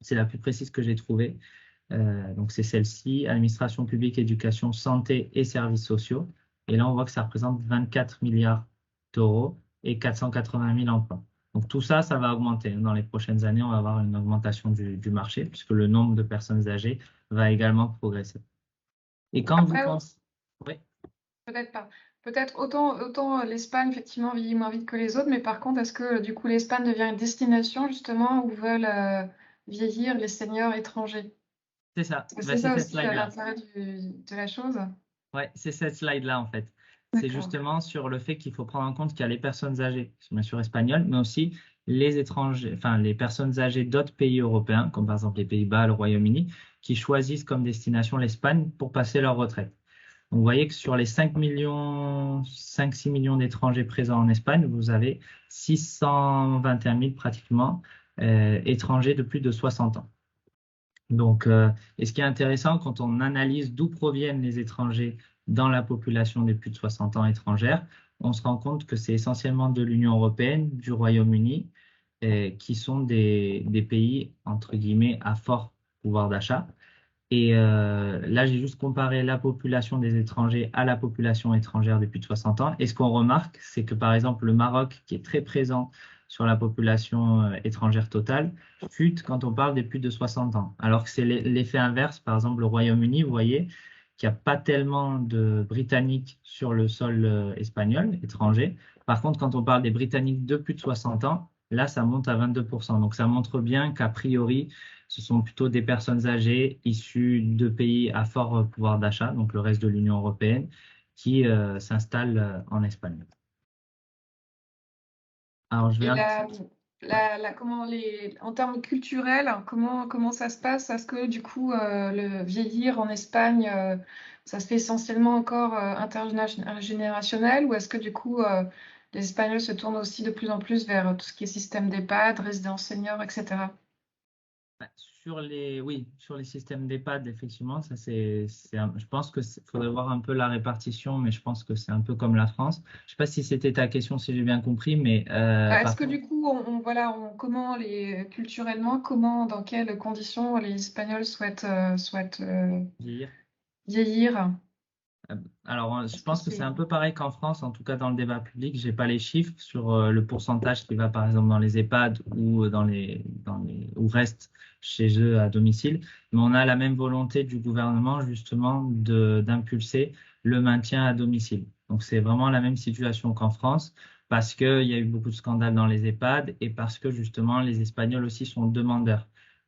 C'est la plus précise que j'ai trouvée. Donc, c'est celle-ci, administration publique, éducation, santé et services sociaux. Et là, on voit que ça représente 24 milliards d'euros et 480 000 emplois. Donc, tout ça, ça va augmenter. Dans les prochaines années, on va avoir une augmentation du marché puisque le nombre de personnes âgées va également progresser. Et quand vous pensez... Oui. Peut-être pas. Peut-être autant l'Espagne, effectivement, vieillit moins vite que les autres, mais par contre, est-ce que du coup l'Espagne devient une destination justement où veulent vieillir les seniors étrangers? C'est ça. C'est ça aussi l'intérêt de la chose. Oui, c'est cette slide-là en fait. C'est justement sur le fait qu'il faut prendre en compte qu'il y a les personnes âgées, qui sont bien sûr espagnoles, mais aussi les étrangers, enfin les personnes âgées d'autres pays européens, comme par exemple les Pays-Bas, le Royaume-Uni, qui choisissent comme destination l'Espagne pour passer leur retraite. Donc, vous voyez que sur les 5-6 millions d'étrangers présents en Espagne, vous avez 621 000 pratiquement étrangers de plus de 60 ans. Donc, et ce qui est intéressant, quand on analyse d'où proviennent les étrangers dans la population des plus de 60 ans étrangères, on se rend compte que c'est essentiellement de l'Union européenne, du Royaume-Uni, qui sont des pays, entre guillemets, à fort pouvoir d'achat. Et là, j'ai juste comparé la population des étrangers à la population étrangère des plus de 60 ans. Et ce qu'on remarque, c'est que par exemple, le Maroc, qui est très présent sur la population étrangère totale, chute quand on parle des plus de 60 ans. Alors que c'est l'effet inverse. Par exemple, le Royaume-Uni, vous voyez qu'il n'y a pas tellement de Britanniques sur le sol espagnol, étranger. Par contre, quand on parle des Britanniques de plus de 60 ans, là, ça monte à 22%. Donc, ça montre bien qu'a priori, ce sont plutôt des personnes âgées issues de pays à fort pouvoir d'achat, donc le reste de l'Union européenne, qui s'installent en Espagne. Alors, je vais en termes culturels, comment ça se passe? Est-ce que du coup, le vieillir en Espagne, ça se fait essentiellement encore intergénérationnel, ou est-ce que du coup, les Espagnols se tournent aussi de plus en plus vers tout ce qui est système d'EHPAD, résidence senior, etc.? sur les systèmes d'EHPAD, effectivement, ça je pense que faudrait voir un peu la répartition, mais je pense que c'est un peu comme la France. Je ne sais pas si c'était ta question, si j'ai bien compris, mais Est-ce que du coup, culturellement, dans quelles conditions les Espagnols souhaitent vieillir? Alors, je Est-ce que pense que c'est c'est- un peu pareil qu'en France, en tout cas dans le débat public. J'ai pas les chiffres sur le pourcentage qui va par exemple dans les EHPAD ou ou reste chez eux à domicile, mais on a la même volonté du gouvernement justement d'impulser le maintien à domicile. Donc c'est vraiment la même situation qu'en France parce qu'il y a eu beaucoup de scandales dans les EHPAD et parce que justement les Espagnols aussi sont demandeurs.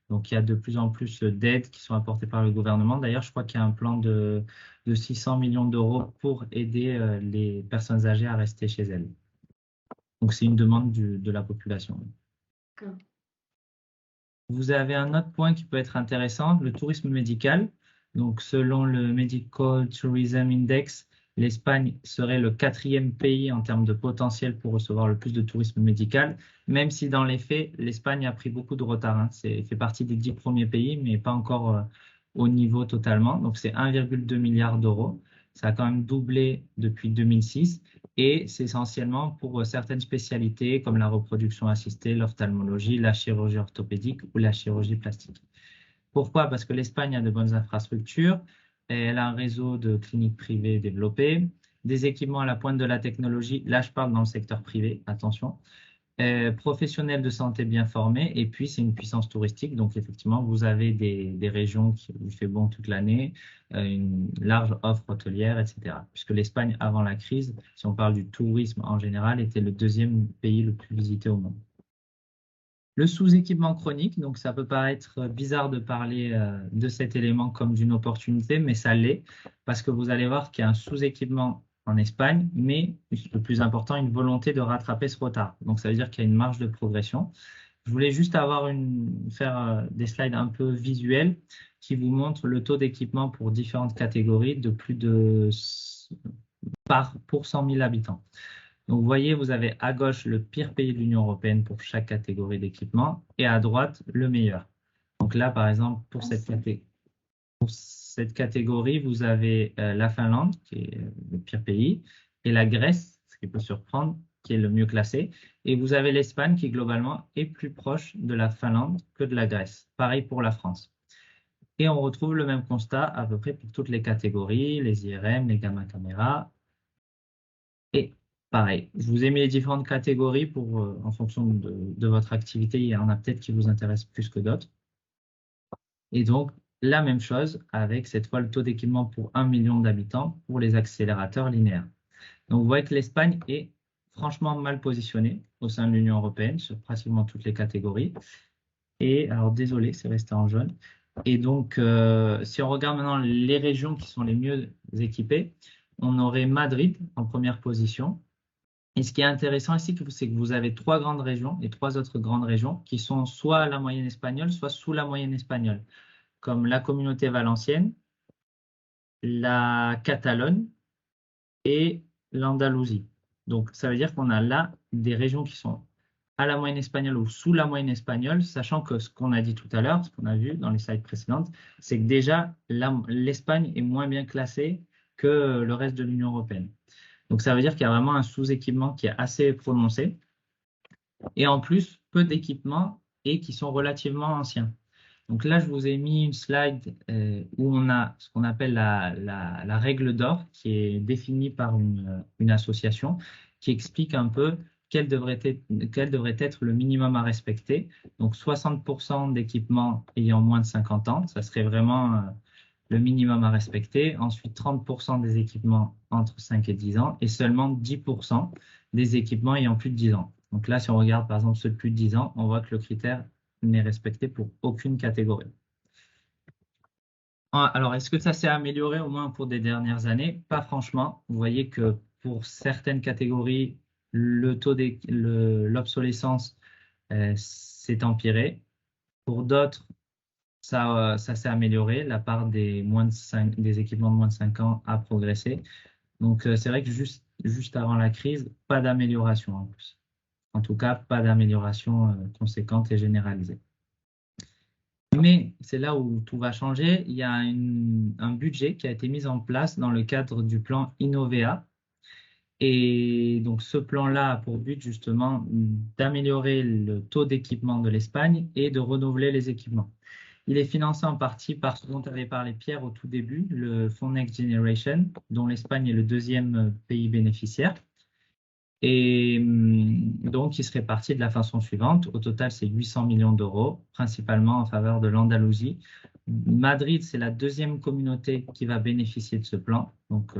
Donc il y a de plus en plus d'aides qui sont apportées par le gouvernement. D'ailleurs, je crois qu'il y a un plan de 600 millions d'euros pour aider les personnes âgées à rester chez elles. Donc, c'est une demande de la population. D'accord. Vous avez un autre point qui peut être intéressant, le tourisme médical. Donc, selon le Medical Tourism Index, l'Espagne serait le 4e pays en termes de potentiel pour recevoir le plus de tourisme médical, même si dans les faits, l'Espagne a pris beaucoup de retard. Hein. C'est fait partie des 10 premiers pays, mais pas encore au niveau totalement. Donc, c'est 1,2 milliard d'euros. Ça a quand même doublé depuis 2006 et c'est essentiellement pour certaines spécialités comme la reproduction assistée, l'ophtalmologie, la chirurgie orthopédique ou la chirurgie plastique. Pourquoi? Parce que l'Espagne a de bonnes infrastructures, elle a un réseau de cliniques privées développé, des équipements à la pointe de la technologie, là je parle dans le secteur privé, attention, professionnels de santé bien formés, et puis c'est une puissance touristique, donc effectivement vous avez des régions qui il fait bon toute l'année, une large offre hôtelière, etc. Puisque l'Espagne, avant la crise, si on parle du tourisme en général, était le 2e pays le plus visité au monde. Le sous-équipement chronique, donc ça peut paraître bizarre de parler de cet élément comme d'une opportunité, mais ça l'est, parce que vous allez voir qu'il y a un sous-équipement en Espagne, mais le plus important, une volonté de rattraper ce retard. Donc ça veut dire qu'il y a une marge de progression. Je voulais juste faire des slides un peu visuels qui vous montrent le taux d'équipement pour différentes catégories de plus de pour 100 000 habitants. Donc, vous voyez, vous avez à gauche le pire pays de l'Union européenne pour chaque catégorie d'équipement et à droite, le meilleur. Donc là, par exemple, pour cette catégorie, vous avez la Finlande, qui est le pire pays, et la Grèce, ce qui peut surprendre, qui est le mieux classé. Et vous avez l'Espagne, qui globalement est plus proche de la Finlande que de la Grèce. Pareil pour la France. Et on retrouve le même constat à peu près pour toutes les catégories, les IRM, les gamma caméras. Et pareil, je vous ai mis les différentes catégories pour, en fonction de votre activité, il y en a peut-être qui vous intéressent plus que d'autres. Et donc, la même chose avec cette fois le taux d'équipement pour 1 million d'habitants pour les accélérateurs linéaires. Donc, vous voyez que l'Espagne est franchement mal positionnée au sein de l'Union européenne sur pratiquement toutes les catégories. Et alors, désolé, c'est resté en jaune. Et donc, si on regarde maintenant les régions qui sont les mieux équipées, on aurait Madrid en première position. Et ce qui est intéressant ici, c'est que vous avez 3 grandes régions et 3 autres grandes régions qui sont soit à la moyenne espagnole, soit sous la moyenne espagnole, comme la Communauté valencienne, la Catalogne et l'Andalousie. Donc, ça veut dire qu'on a là des régions qui sont à la moyenne espagnole ou sous la moyenne espagnole, sachant que ce qu'on a dit tout à l'heure, ce qu'on a vu dans les slides précédentes, c'est que déjà, l'Espagne est moins bien classée que le reste de l'Union européenne. Donc, ça veut dire qu'il y a vraiment un sous-équipement qui est assez prononcé. Et en plus, peu d'équipements et qui sont relativement anciens. Donc là, je vous ai mis une slide où on a ce qu'on appelle la règle d'or qui est définie par une association qui explique un peu quel devrait être le minimum à respecter. Donc 60% d'équipements ayant moins de 50 ans, ça serait vraiment le minimum à respecter. Ensuite, 30% des équipements entre 5 et 10 ans et seulement 10% des équipements ayant plus de 10 ans. Donc là, si on regarde par exemple ceux de plus de 10 ans, on voit que le critère n'est respecté pour aucune catégorie. Alors, est-ce que ça s'est amélioré au moins pour des dernières années? Pas franchement. Vous voyez que pour certaines catégories, le taux l'obsolescence s'est empiré. Pour d'autres, ça s'est amélioré. La part des équipements de moins de 5 ans a progressé. Donc, c'est vrai que juste avant la crise, pas d'amélioration en plus. En tout cas, pas d'amélioration conséquente et généralisée. Mais c'est là où tout va changer. Il y a un budget qui a été mis en place dans le cadre du plan Innovea. Et donc, ce plan-là a pour but justement d'améliorer le taux d'équipement de l'Espagne et de renouveler les équipements. Il est financé en partie par ce dont avait parlé Pierre au tout début, le Fonds Next Generation, dont l'Espagne est le deuxième pays bénéficiaire. Et donc, il se répartit de la façon suivante. Au total, c'est 800 millions d'euros, principalement en faveur de l'Andalousie. Madrid, c'est la deuxième communauté qui va bénéficier de ce plan. Donc,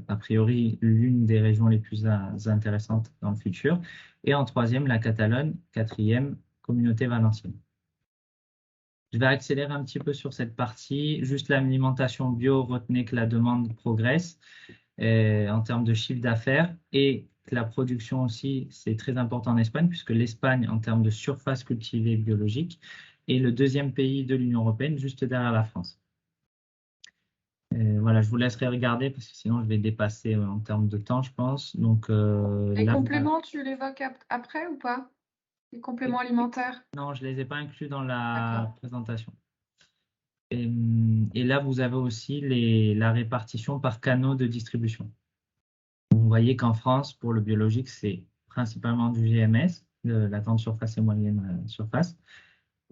a priori, l'une des régions les plus intéressantes dans le futur. Et en troisième, la Catalogne, quatrième communauté valencienne. Je vais accélérer un petit peu sur cette partie. Juste l'alimentation bio, retenez que la demande progresse en termes de chiffre d'affaires et que la production aussi, c'est très important en Espagne, puisque l'Espagne, en termes de surface cultivée biologique, est le deuxième pays de l'Union européenne, juste derrière la France. Voilà, je vous laisserai regarder, parce que sinon je vais dépasser en termes de temps, je pense. Donc, Les là, compléments, tu l'évoques après ou pas? Les compléments alimentaires? non, je ne les ai pas inclus dans D'accord. la présentation. Et là, vous avez aussi la répartition par canaux de distribution. Vous voyez qu'en France, pour le biologique, c'est principalement du GMS, de la grande surface et moyenne surface.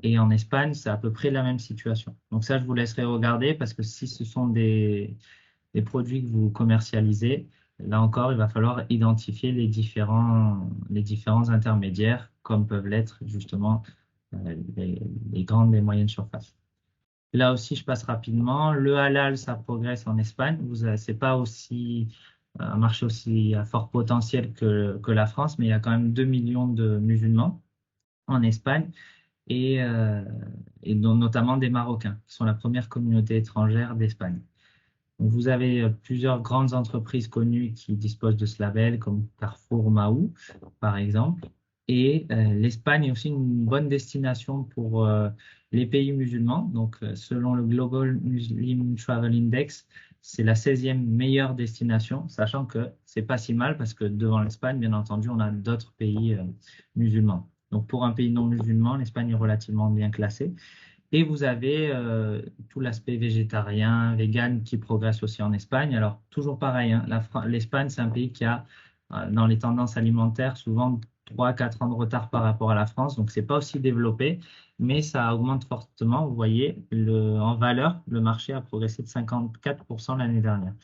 Et en Espagne, c'est à peu près la même situation. Donc ça, je vous laisserai regarder parce que si ce sont des produits que vous commercialisez, là encore, il va falloir identifier les différents intermédiaires, comme peuvent l'être justement les grandes et moyennes surfaces. Là aussi, je passe rapidement. Le halal, ça progresse en Espagne. Ce n'est pas un marché aussi à fort potentiel que la France, mais il y a quand même 2 millions de musulmans en Espagne et dont notamment des Marocains, qui sont la première communauté étrangère d'Espagne. Donc, vous avez plusieurs grandes entreprises connues qui disposent de ce label, comme Carrefour, Mahou, par exemple. Et l'Espagne est aussi une bonne destination pour les pays musulmans. Donc, selon le Global Muslim Travel Index, c'est la 16e meilleure destination, sachant que c'est pas si mal parce que devant l'Espagne, bien entendu, on a d'autres pays musulmans. Donc, pour un pays non musulman, l'Espagne est relativement bien classée. Et vous avez tout l'aspect végétarien, vegan qui progresse aussi en Espagne. Alors, toujours pareil, hein, l'Espagne, c'est un pays qui a, dans les tendances alimentaires, souvent 3-4 ans de retard par rapport à la France. Donc, ce n'est pas aussi développé, mais ça augmente fortement. Vous voyez, en valeur, le marché a progressé de 54% l'année dernière.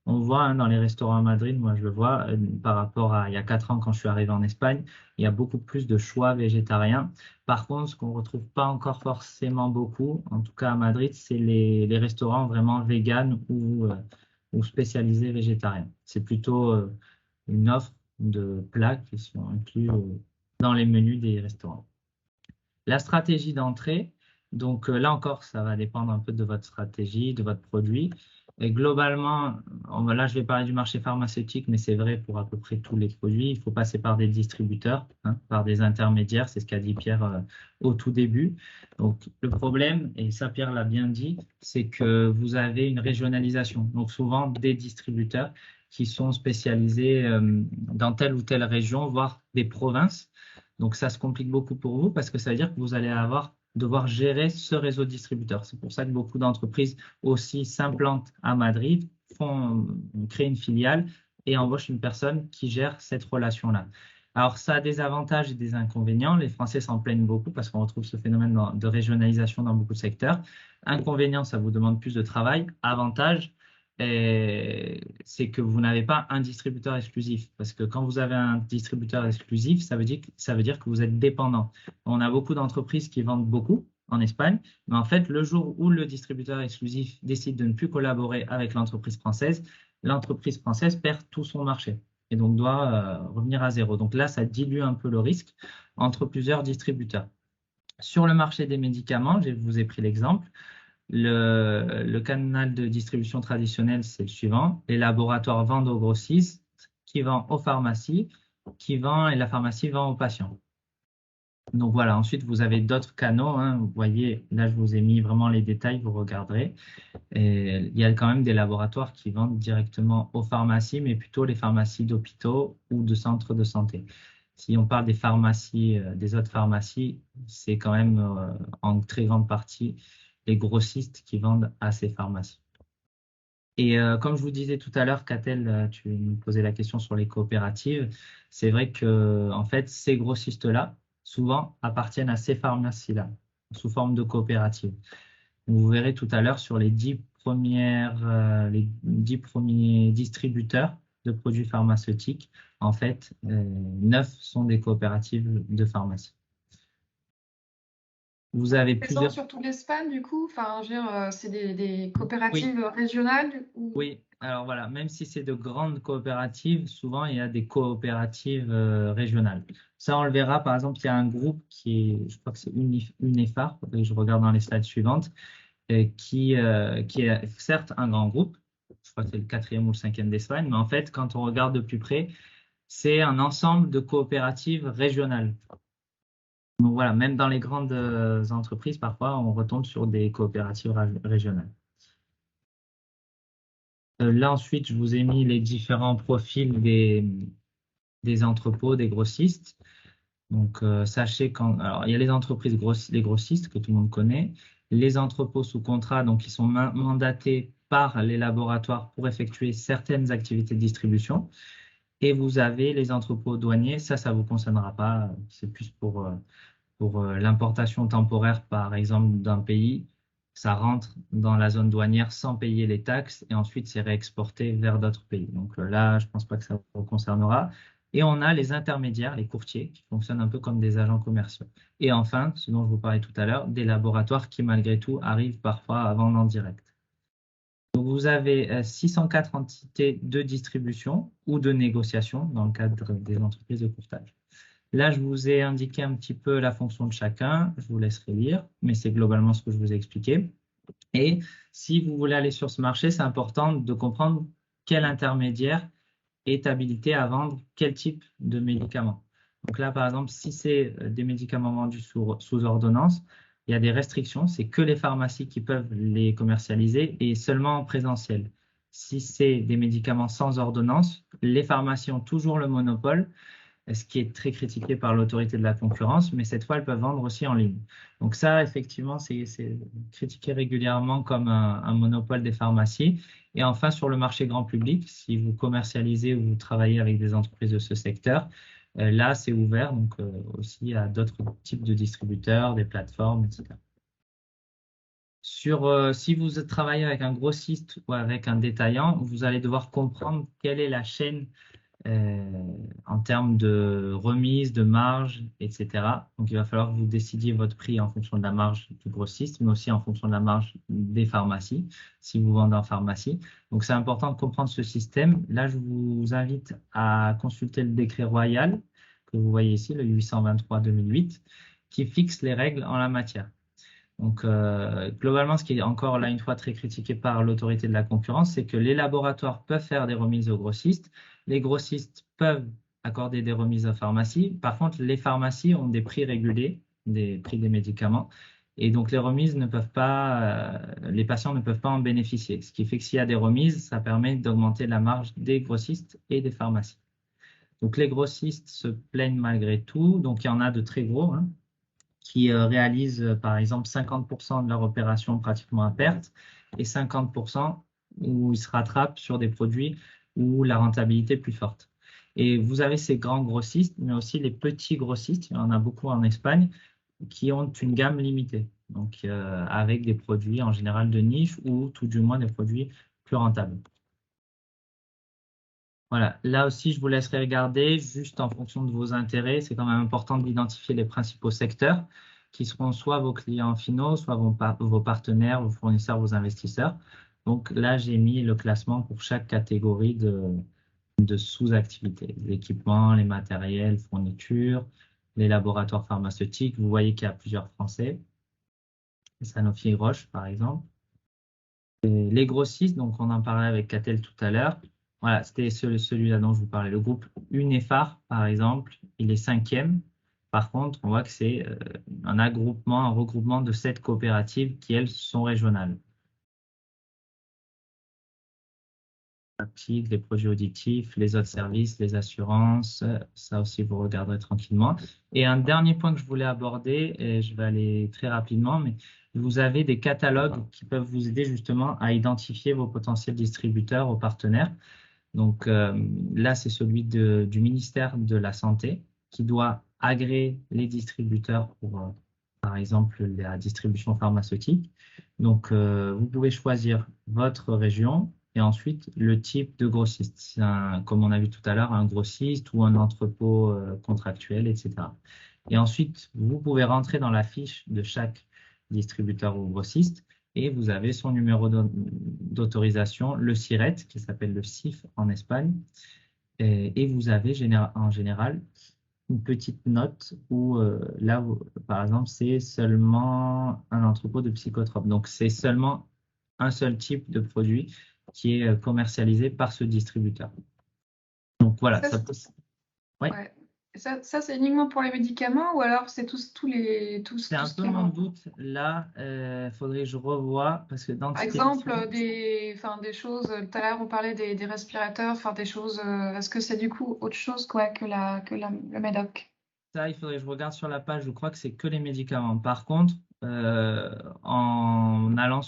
On voit hein, dans les restaurants à Madrid, moi je le vois, par rapport à il y a 4 ans quand je suis arrivé en Espagne, il y a beaucoup plus de choix végétariens. Par contre, ce qu'on ne retrouve pas encore forcément beaucoup, en tout cas à Madrid, c'est les restaurants vraiment véganes ou spécialisés végétariens. C'est plutôt une offre de plats qui sont inclus dans les menus des restaurants. La stratégie d'entrée, donc là encore, ça va dépendre un peu de votre stratégie, de votre produit. Et globalement, là, je vais parler du marché pharmaceutique, mais c'est vrai pour à peu près tous les produits. Il faut passer par des distributeurs, hein, par des intermédiaires. C'est ce qu'a dit Pierre au tout début. Donc, le problème, et ça, Pierre l'a bien dit, c'est que vous avez une régionalisation. Donc, souvent, des distributeurs qui sont spécialisés dans telle ou telle région, voire des provinces. Donc, ça se complique beaucoup pour vous parce que ça veut dire que vous allez devoir gérer ce réseau de distributeurs. C'est pour ça que beaucoup d'entreprises aussi s'implantent à Madrid, créent une filiale et embauchent une personne qui gère cette relation-là. Alors, ça a des avantages et des inconvénients. Les Français s'en plaignent beaucoup parce qu'on retrouve ce phénomène de régionalisation dans beaucoup de secteurs. Inconvénient, ça vous demande plus de travail. Avantage, c'est que vous n'avez pas un distributeur exclusif. Parce que quand vous avez un distributeur exclusif, ça veut dire que vous êtes dépendant. On a beaucoup d'entreprises qui vendent beaucoup en Espagne, mais en fait, le jour où le distributeur exclusif décide de ne plus collaborer avec l'entreprise française perd tout son marché et donc doit revenir à zéro. Donc là, ça dilue un peu le risque entre plusieurs distributeurs. Sur le marché des médicaments, je vous ai pris l'exemple. Le canal de distribution traditionnel, c'est le suivant. Les laboratoires vendent aux grossistes, qui vendent aux pharmacies, et la pharmacie vend aux patients. Donc voilà, ensuite vous avez d'autres canaux. Hein. Vous voyez, là je vous ai mis vraiment les détails, vous regarderez. Et il y a quand même des laboratoires qui vendent directement aux pharmacies, mais plutôt les pharmacies d'hôpitaux ou de centres de santé. Si on parle des pharmacies, des autres pharmacies, c'est quand même en très grande partie les grossistes qui vendent à ces pharmacies. Et comme je vous disais tout à l'heure, Catel, tu me posais la question sur les coopératives. C'est vrai que en fait, ces grossistes-là, souvent, appartiennent à ces pharmacies-là, sous forme de coopératives. Vous verrez tout à l'heure sur les 10 premiers distributeurs de produits pharmaceutiques, en fait, 9 sont des coopératives de pharmacie. Vous avez Présent plusieurs... sur toute l'Espagne, du coup, enfin, je veux dire, c'est des coopératives régionales ou... Oui, alors voilà, même si c'est de grandes coopératives, souvent il y a des coopératives régionales. Ça, on le verra, par exemple, il y a un groupe qui est, je crois que c'est Unifar, je regarde dans les slides suivantes, qui est certes un grand groupe, je crois que c'est le 4e ou le 5e d'Espagne, mais en fait, quand on regarde de plus près, c'est un ensemble de coopératives régionales. Donc voilà, même dans les grandes entreprises, parfois, on retombe sur des coopératives régionales. Là, ensuite, je vous ai mis les différents profils des entrepôts, des grossistes. Donc, sachez alors, il y a les entreprises les grossistes que tout le monde connaît, les entrepôts sous contrat, donc qui sont mandatés par les laboratoires pour effectuer certaines activités de distribution. Et vous avez les entrepôts douaniers, ça vous concernera pas, c'est plus pour l'importation temporaire, par exemple, d'un pays. Ça rentre dans la zone douanière sans payer les taxes et ensuite c'est réexporté vers d'autres pays. Donc là, je ne pense pas que ça vous concernera. Et on a les intermédiaires, les courtiers, qui fonctionnent un peu comme des agents commerciaux. Et enfin, ce dont je vous parlais tout à l'heure, des laboratoires qui, malgré tout, arrivent parfois à vendre en direct. Donc, vous avez 604 entités de distribution ou de négociation dans le cadre des entreprises de courtage. Là, je vous ai indiqué un petit peu la fonction de chacun. Je vous laisserai lire, mais c'est globalement ce que je vous ai expliqué. Et si vous voulez aller sur ce marché, c'est important de comprendre quel intermédiaire est habilité à vendre quel type de médicaments. Donc là, par exemple, si c'est des médicaments vendus sous ordonnance, il y a des restrictions. C'est que les pharmacies qui peuvent les commercialiser et seulement en présentiel. Si c'est des médicaments sans ordonnance, les pharmacies ont toujours le monopole, ce qui est très critiqué par l'autorité de la concurrence, mais cette fois, elles peuvent vendre aussi en ligne. Donc ça, effectivement, c'est critiqué régulièrement comme un monopole des pharmacies. Et enfin, sur le marché grand public, si vous commercialisez ou vous travaillez avec des entreprises de ce secteur, là, c'est ouvert donc aussi à d'autres types de distributeurs, des plateformes, etc. Si vous travaillez avec un grossiste ou avec un détaillant, vous allez devoir comprendre quelle est la chaîne en termes de remise, de marge, etc. Donc, il va falloir que vous décidiez votre prix en fonction de la marge du grossiste, mais aussi en fonction de la marge des pharmacies, si vous vendez en pharmacie. Donc, c'est important de comprendre ce système. Là, je vous invite à consulter le décret royal que vous voyez ici, le 823-2008, qui fixe les règles en la matière. Donc, globalement, ce qui est encore là une fois très critiqué par l'autorité de la concurrence, c'est que les laboratoires peuvent faire des remises aux grossistes, les grossistes peuvent accorder des remises aux pharmacies. Par contre, les pharmacies ont des prix régulés, des prix des médicaments, et donc les remises ne peuvent pas, les patients ne peuvent pas en bénéficier. Ce qui fait que s'il y a des remises, ça permet d'augmenter la marge des grossistes et des pharmacies. Donc, les grossistes se plaignent malgré tout. Donc, il y en a de très gros, hein, qui réalisent par exemple 50% de leur opération pratiquement à perte et 50% où ils se rattrapent sur des produits où la rentabilité est plus forte. Et vous avez ces grands grossistes, mais aussi les petits grossistes, il y en a beaucoup en Espagne, qui ont une gamme limitée, donc avec des produits en général de niche ou tout du moins des produits plus rentables. Voilà, là aussi, je vous laisserai regarder juste en fonction de vos intérêts. C'est quand même important d'identifier les principaux secteurs qui seront soit vos clients finaux, soit vos partenaires, vos fournisseurs, vos investisseurs. Donc là, j'ai mis le classement pour chaque catégorie de sous-activités. L'équipement, les matériels, fournitures, les laboratoires pharmaceutiques. Vous voyez qu'il y a plusieurs Français. Sanofi et Roche, par exemple. Et les grossistes, donc on en parlait avec Catel tout à l'heure. Voilà, c'était celui-là dont je vous parlais. Le groupe Unifar, par exemple, il est 5e. Par contre, on voit que c'est un regroupement de 7 coopératives qui, elles, sont régionales. rapides, les produits auditifs, les autres services, les assurances. Ça aussi, vous regarderez tranquillement. Et un dernier point que je voulais aborder, et je vais aller très rapidement, mais vous avez des catalogues qui peuvent vous aider justement à identifier vos potentiels distributeurs, vos partenaires. Donc là, c'est celui du ministère de la Santé qui doit agréer les distributeurs pour, par exemple, la distribution pharmaceutique. Donc, vous pouvez choisir votre région et ensuite le type de grossiste. C'est comme on a vu tout à l'heure, un grossiste ou un entrepôt contractuel, etc. Et ensuite, vous pouvez rentrer dans la fiche de chaque distributeur ou grossiste et vous avez son numéro d'autorisation, le SIRET, qui s'appelle le CIF en Espagne. Et vous avez en général une petite note où là, par exemple, c'est seulement un entrepôt de psychotropes. Donc, c'est seulement un seul type de produit qui est commercialisé par ce distributeur. Donc, voilà. Ouais. Ouais. Ça c'est uniquement pour les médicaments ou alors c'est C'est un peu mon doute. Là, faudrait que je revoie parce que dans par exemple, des choses, tout à l'heure on parlait des respirateurs, enfin des choses, est-ce que c'est du coup autre chose quoi, que le médoc? Ça, il faudrait que je regarde sur la page, je crois que c'est que les médicaments. Par contre, en allant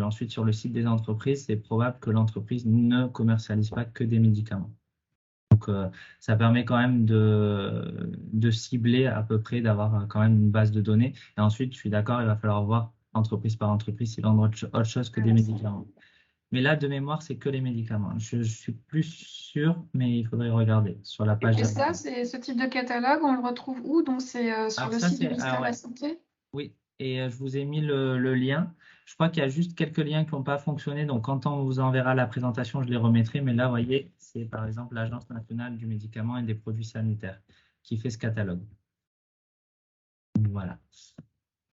ensuite sur le site des entreprises, c'est probable que l'entreprise ne commercialise pas que des médicaments. Donc, ça permet quand même de cibler à peu près, d'avoir quand même une base de données. Et ensuite, je suis d'accord, il va falloir voir entreprise par entreprise s'ils vendent autre chose que des médicaments. Mais là, de mémoire, c'est que les médicaments. Je suis plus sûr, mais il faudrait regarder sur la page. Et ça, c'est ce type de catalogue, on le retrouve où? Donc, c'est sur le site du ministère de la Santé? Oui, et je vous ai mis le lien. Je crois qu'il y a juste quelques liens qui n'ont pas fonctionné. Donc, quand on vous enverra la présentation, je les remettrai. Mais là, vous voyez, c'est par exemple l'Agence nationale du médicament et des produits sanitaires qui fait ce catalogue. Voilà.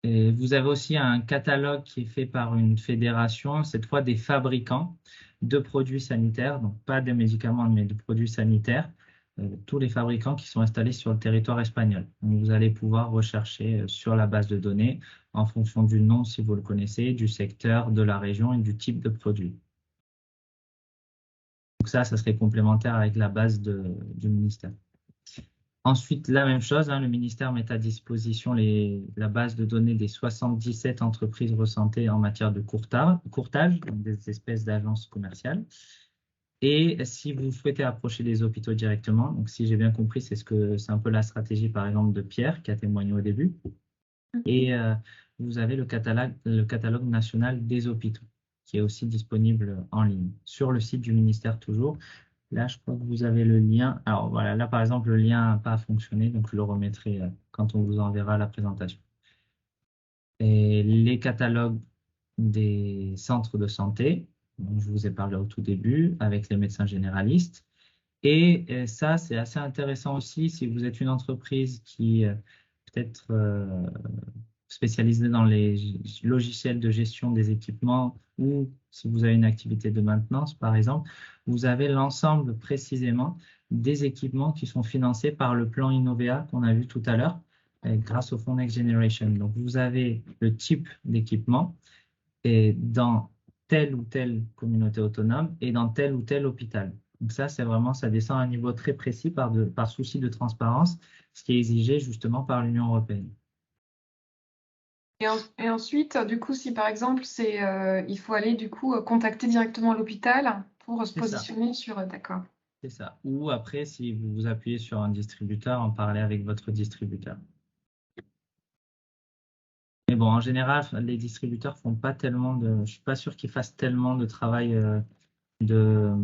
Et vous avez aussi un catalogue qui est fait par une fédération, cette fois des fabricants de produits sanitaires, donc pas de médicaments, mais de produits sanitaires, tous les fabricants qui sont installés sur le territoire espagnol. Donc, vous allez pouvoir rechercher sur la base de données en fonction du nom, si vous le connaissez, du secteur, de la région et du type de produit. Donc ça serait complémentaire avec la base du ministère. Ensuite, la même chose, le ministère met à disposition la base de données des 77 entreprises recensées en matière de courtage, donc des espèces d'agences commerciales. Et si vous souhaitez approcher des hôpitaux directement, donc si j'ai bien compris, c'est un peu la stratégie, par exemple, de Pierre, qui a témoigné au début. Et vous avez le catalogue national des hôpitaux, qui est aussi disponible en ligne, sur le site du ministère toujours. Là, je crois que vous avez le lien. Alors voilà, là par exemple, le lien n'a pas fonctionné, donc je le remettrai quand on vous enverra la présentation. Et les catalogues des centres de santé, dont je vous ai parlé au tout début, avec les médecins généralistes. Et ça, c'est assez intéressant aussi si vous êtes une entreprise qui peut-être spécialisée dans les logiciels de gestion des équipements ou si vous avez une activité de maintenance, par exemple, vous avez l'ensemble précisément des équipements qui sont financés par le plan Innovea qu'on a vu tout à l'heure grâce au fonds Next Generation. Donc, vous avez le type d'équipement et dans telle ou telle communauté autonome et dans tel ou tel hôpital. Donc ça, c'est vraiment, ça descend à un niveau très précis par souci de transparence, ce qui est exigé justement par l'Union européenne. Et ensuite, du coup, si par exemple, il faut aller du coup contacter directement l'hôpital pour se positionner sur, d'accord. C'est ça. Ou après, si vous vous appuyez sur un distributeur, en parler avec votre distributeur. Mais bon, en général, les distributeurs font pas tellement je suis pas sûr qu'ils fassent tellement de travail de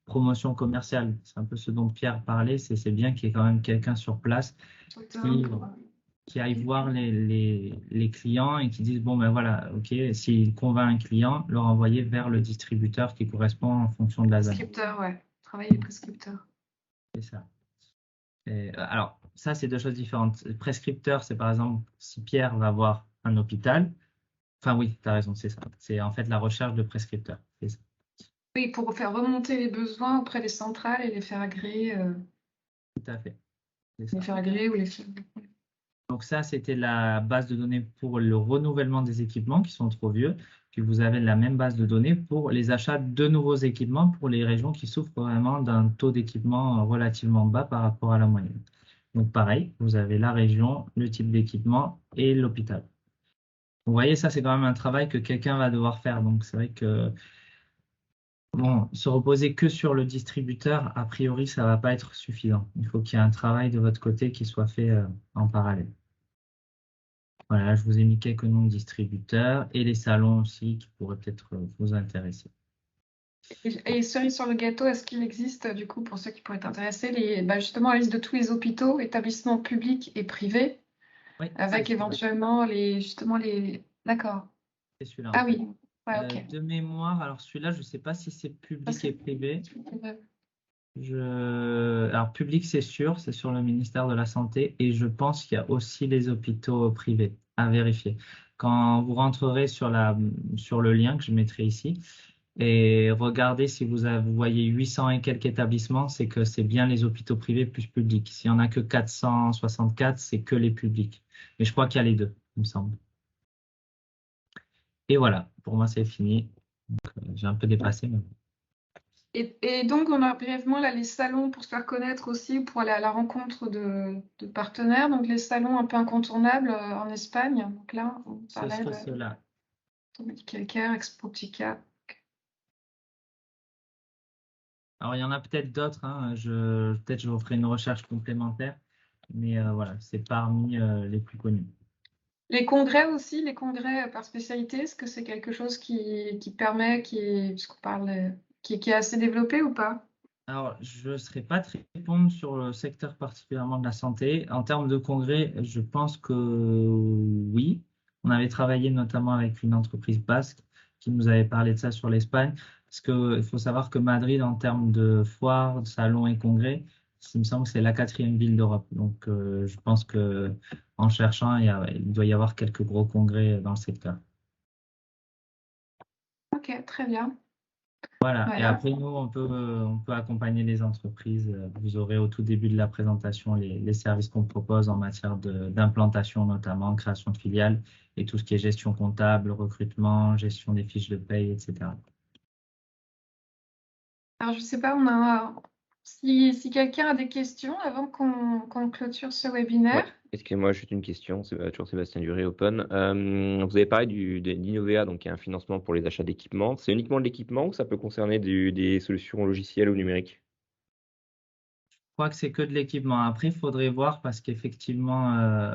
promotion commerciale. C'est un peu ce dont Pierre parlait. C'est bien qu'il y ait quand même quelqu'un sur place qui aille voir les clients et qui dise, bon, ben voilà, OK, s'il convainc un client, le renvoyer vers le distributeur qui correspond en fonction de la zone. Prescripteur, ouais. Travailler les prescripteurs. C'est ça. Alors, ça, c'est deux choses différentes. Le prescripteur, c'est par exemple, si Pierre va voir un hôpital, enfin oui, tu as raison, c'est ça. C'est en fait la recherche de prescripteurs. C'est ça. Oui, pour faire remonter les besoins auprès des centrales et les faire agréer. Tout à fait. Les faire agréer ou les faire... Donc ça, c'était la base de données pour le renouvellement des équipements qui sont trop vieux. Puis vous avez la même base de données pour les achats de nouveaux équipements pour les régions qui souffrent vraiment d'un taux d'équipement relativement bas par rapport à la moyenne. Donc pareil, vous avez la région, le type d'équipement et l'hôpital. Vous voyez, ça c'est quand même un travail que quelqu'un va devoir faire. Donc c'est vrai que bon, se reposer que sur le distributeur, a priori, ça va pas être suffisant. Il faut qu'il y ait un travail de votre côté qui soit fait en parallèle. Voilà, je vous ai mis quelques noms de distributeurs et les salons aussi qui pourraient peut-être vous intéresser. Et cerise sur le gâteau, est-ce qu'il existe, du coup, pour ceux qui pourraient être intéressés, justement la liste de tous les hôpitaux, établissements publics et privés, Oui, avec c'est éventuellement les... D'accord. celui-là. Ah oui, ouais, ok. De mémoire, alors celui-là, je ne sais pas si c'est public et privé. Alors, public, c'est sûr, c'est sur le ministère de la Santé et je pense qu'il y a aussi les hôpitaux privés à vérifier. Quand vous rentrerez sur le lien que je mettrai ici et regardez si vous voyez 800 et quelques établissements, c'est que c'est bien les hôpitaux privés plus publics. S'il n'y en a que 464, c'est que les publics. Mais je crois qu'il y a les deux, il me semble. Et voilà, pour moi, c'est fini. J'ai un peu dépassé, mais bon. Et donc, on a brièvement là les salons pour se faire connaître aussi, pour aller à la rencontre de partenaires. Donc, les salons un peu incontournables en Espagne. Donc là, on Ce parlait serait cela. Calcaire, Expotica. Alors, il y en a peut-être d'autres, hein. Peut-être je referai une recherche complémentaire, mais voilà, c'est parmi les plus connus. Les congrès aussi, les congrès par spécialité, est-ce que c'est quelque chose qui permet, puisqu'on parle, qui est assez développé ou pas? Alors, je ne serai pas très répondre sur le secteur particulièrement de la santé. En termes de congrès, je pense que oui. On avait travaillé notamment avec une entreprise basque qui nous avait parlé de ça sur l'Espagne. Parce qu'il faut savoir que Madrid, en termes de foires, de salons et congrès, il me semble que c'est la 4e ville d'Europe. Donc, je pense que en cherchant, il doit y avoir quelques gros congrès dans le secteur. Ok, très bien. Voilà. Et Voilà. après, nous, on peut accompagner les entreprises. Vous aurez au tout début de la présentation les services qu'on propose en matière d'implantation, notamment création de filiales et tout ce qui est gestion comptable, recrutement, gestion des fiches de paye, etc. Alors, je sais pas, si quelqu'un a des questions avant qu'on clôture ce Ouais. webinaire. Excusez-moi, juste une question, c'est toujours Sébastien Duré, Open. Vous avez parlé d'Innovea, donc qui est un financement pour les achats d'équipements. C'est uniquement de l'équipement ou ça peut concerner des solutions logicielles ou numériques? Je crois que c'est que de l'équipement. Après, il faudrait voir parce qu'effectivement,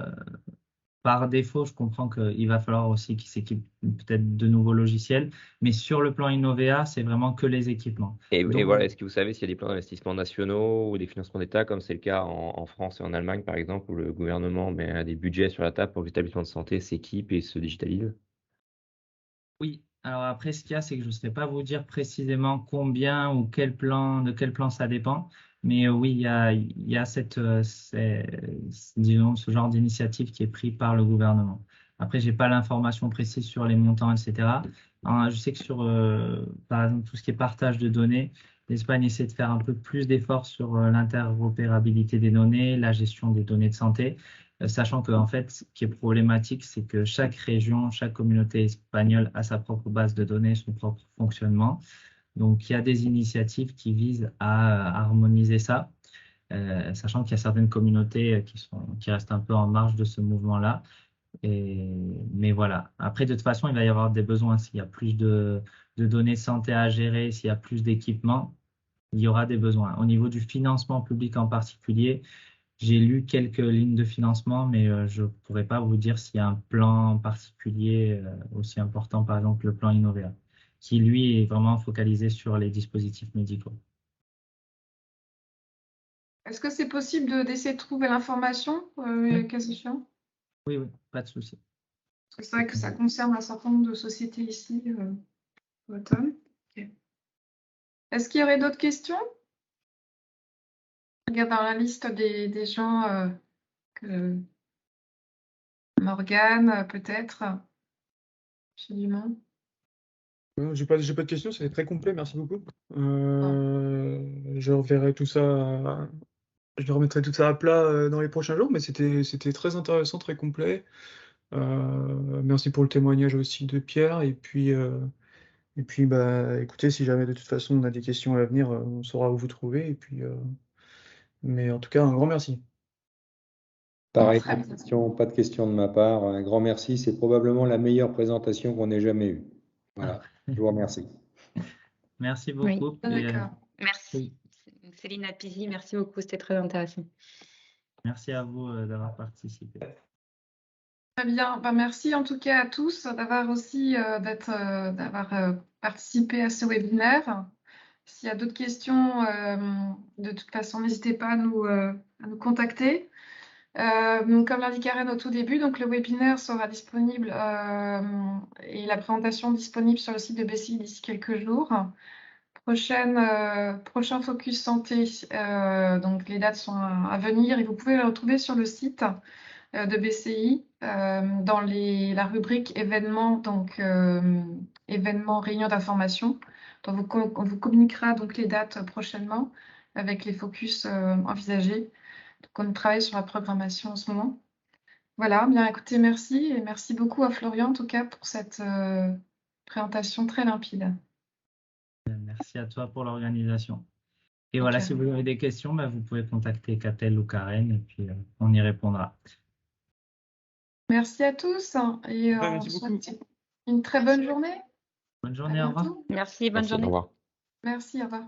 par défaut, je comprends qu'il va falloir aussi qu'ils s'équipent peut-être de nouveaux logiciels, mais sur le plan Innovea, c'est vraiment que les équipements. Et Donc, voilà, est-ce que vous savez s'il y a des plans d'investissement nationaux ou des financements d'État, comme c'est le cas en France et en Allemagne, par exemple, où le gouvernement met des budgets sur la table pour que les établissements de santé s'équipent et se digitalisent? oui, alors après, ce qu'il y a, c'est que je ne saurais pas vous dire précisément combien ou de quel plan ça dépend. Mais oui, il y a disons, ce genre d'initiative qui est pris par le gouvernement. Après, je n'ai pas l'information précise sur les montants, etc. Je sais que sur, par exemple, tout ce qui est partage de données, l'Espagne essaie de faire un peu plus d'efforts sur l'interopérabilité des données, la gestion des données de santé. Sachant que, en fait, ce qui est problématique, c'est que chaque région, chaque communauté espagnole a sa propre base de données, son propre fonctionnement. Donc, il y a des initiatives qui visent à harmoniser ça, sachant qu'il y a certaines communautés qui restent un peu en marge de ce mouvement-là. Mais voilà. Après, de toute façon, il va y avoir des besoins. S'il y a plus de données de santé à gérer, s'il y a plus d'équipements, il y aura des besoins. Au niveau du financement public en particulier, j'ai lu quelques lignes de financement, mais je ne pourrais pas vous dire s'il y a un plan particulier aussi important, par exemple le plan Innovea, qui lui est vraiment focalisé sur les dispositifs médicaux. Est-ce que c'est possible d'essayer de trouver l'information, cas échéant? Oui, pas de souci. Parce que c'est vrai que ça concerne un certain nombre de sociétés ici, Automne. Ok. Est-ce qu'il y aurait d'autres questions? Je regarde dans la liste des gens que Morgane, peut-être. J'ai du monde. J'ai pas de questions, c'était très complet, merci beaucoup. Je reverrai tout ça, je remettrai tout ça à plat dans les prochains jours, mais c'était très intéressant, très complet. Merci pour le témoignage aussi de Pierre. Et puis, bah, écoutez, si jamais de toute façon on a des questions à l'avenir, on saura où vous trouver. Et puis, mais en tout cas, un grand merci. Pareil, Très bien. pas de question de ma part. Un grand merci. C'est probablement la meilleure présentation qu'on ait jamais eue. Voilà. Je vous remercie. Merci Oui. beaucoup. D'accord. Merci. Céline Apisi, merci beaucoup, c'était très intéressant. Merci à vous d'avoir participé. Très bien. Ben, merci en tout cas à tous d'avoir aussi d'avoir participé à ce webinaire. S'il y a d'autres questions, de toute façon, n'hésitez pas à nous contacter. Comme l'a dit Karen au tout début, donc le webinaire sera disponible et la présentation disponible sur le site de BCI d'ici quelques jours. Prochain focus santé, donc les dates sont à venir et vous pouvez le retrouver sur le site de BCI dans la rubrique événements, donc événements, réunions d'information. Donc on vous communiquera donc les dates prochainement avec les focus envisagés. Donc on travaille sur la programmation en ce moment. Voilà, bien écoutez, merci et merci beaucoup à Florian en tout cas pour cette présentation très limpide. Merci à toi pour l'organisation. Et Ok. voilà, si vous avez des questions, bah, vous pouvez contacter Catel ou Karen et puis on y répondra. Merci à tous et on Merci vous beaucoup. souhaite une très bonne journée. Bonne À journée, au revoir. bientôt. Merci, bonne Merci, au journée. revoir. Merci, au revoir.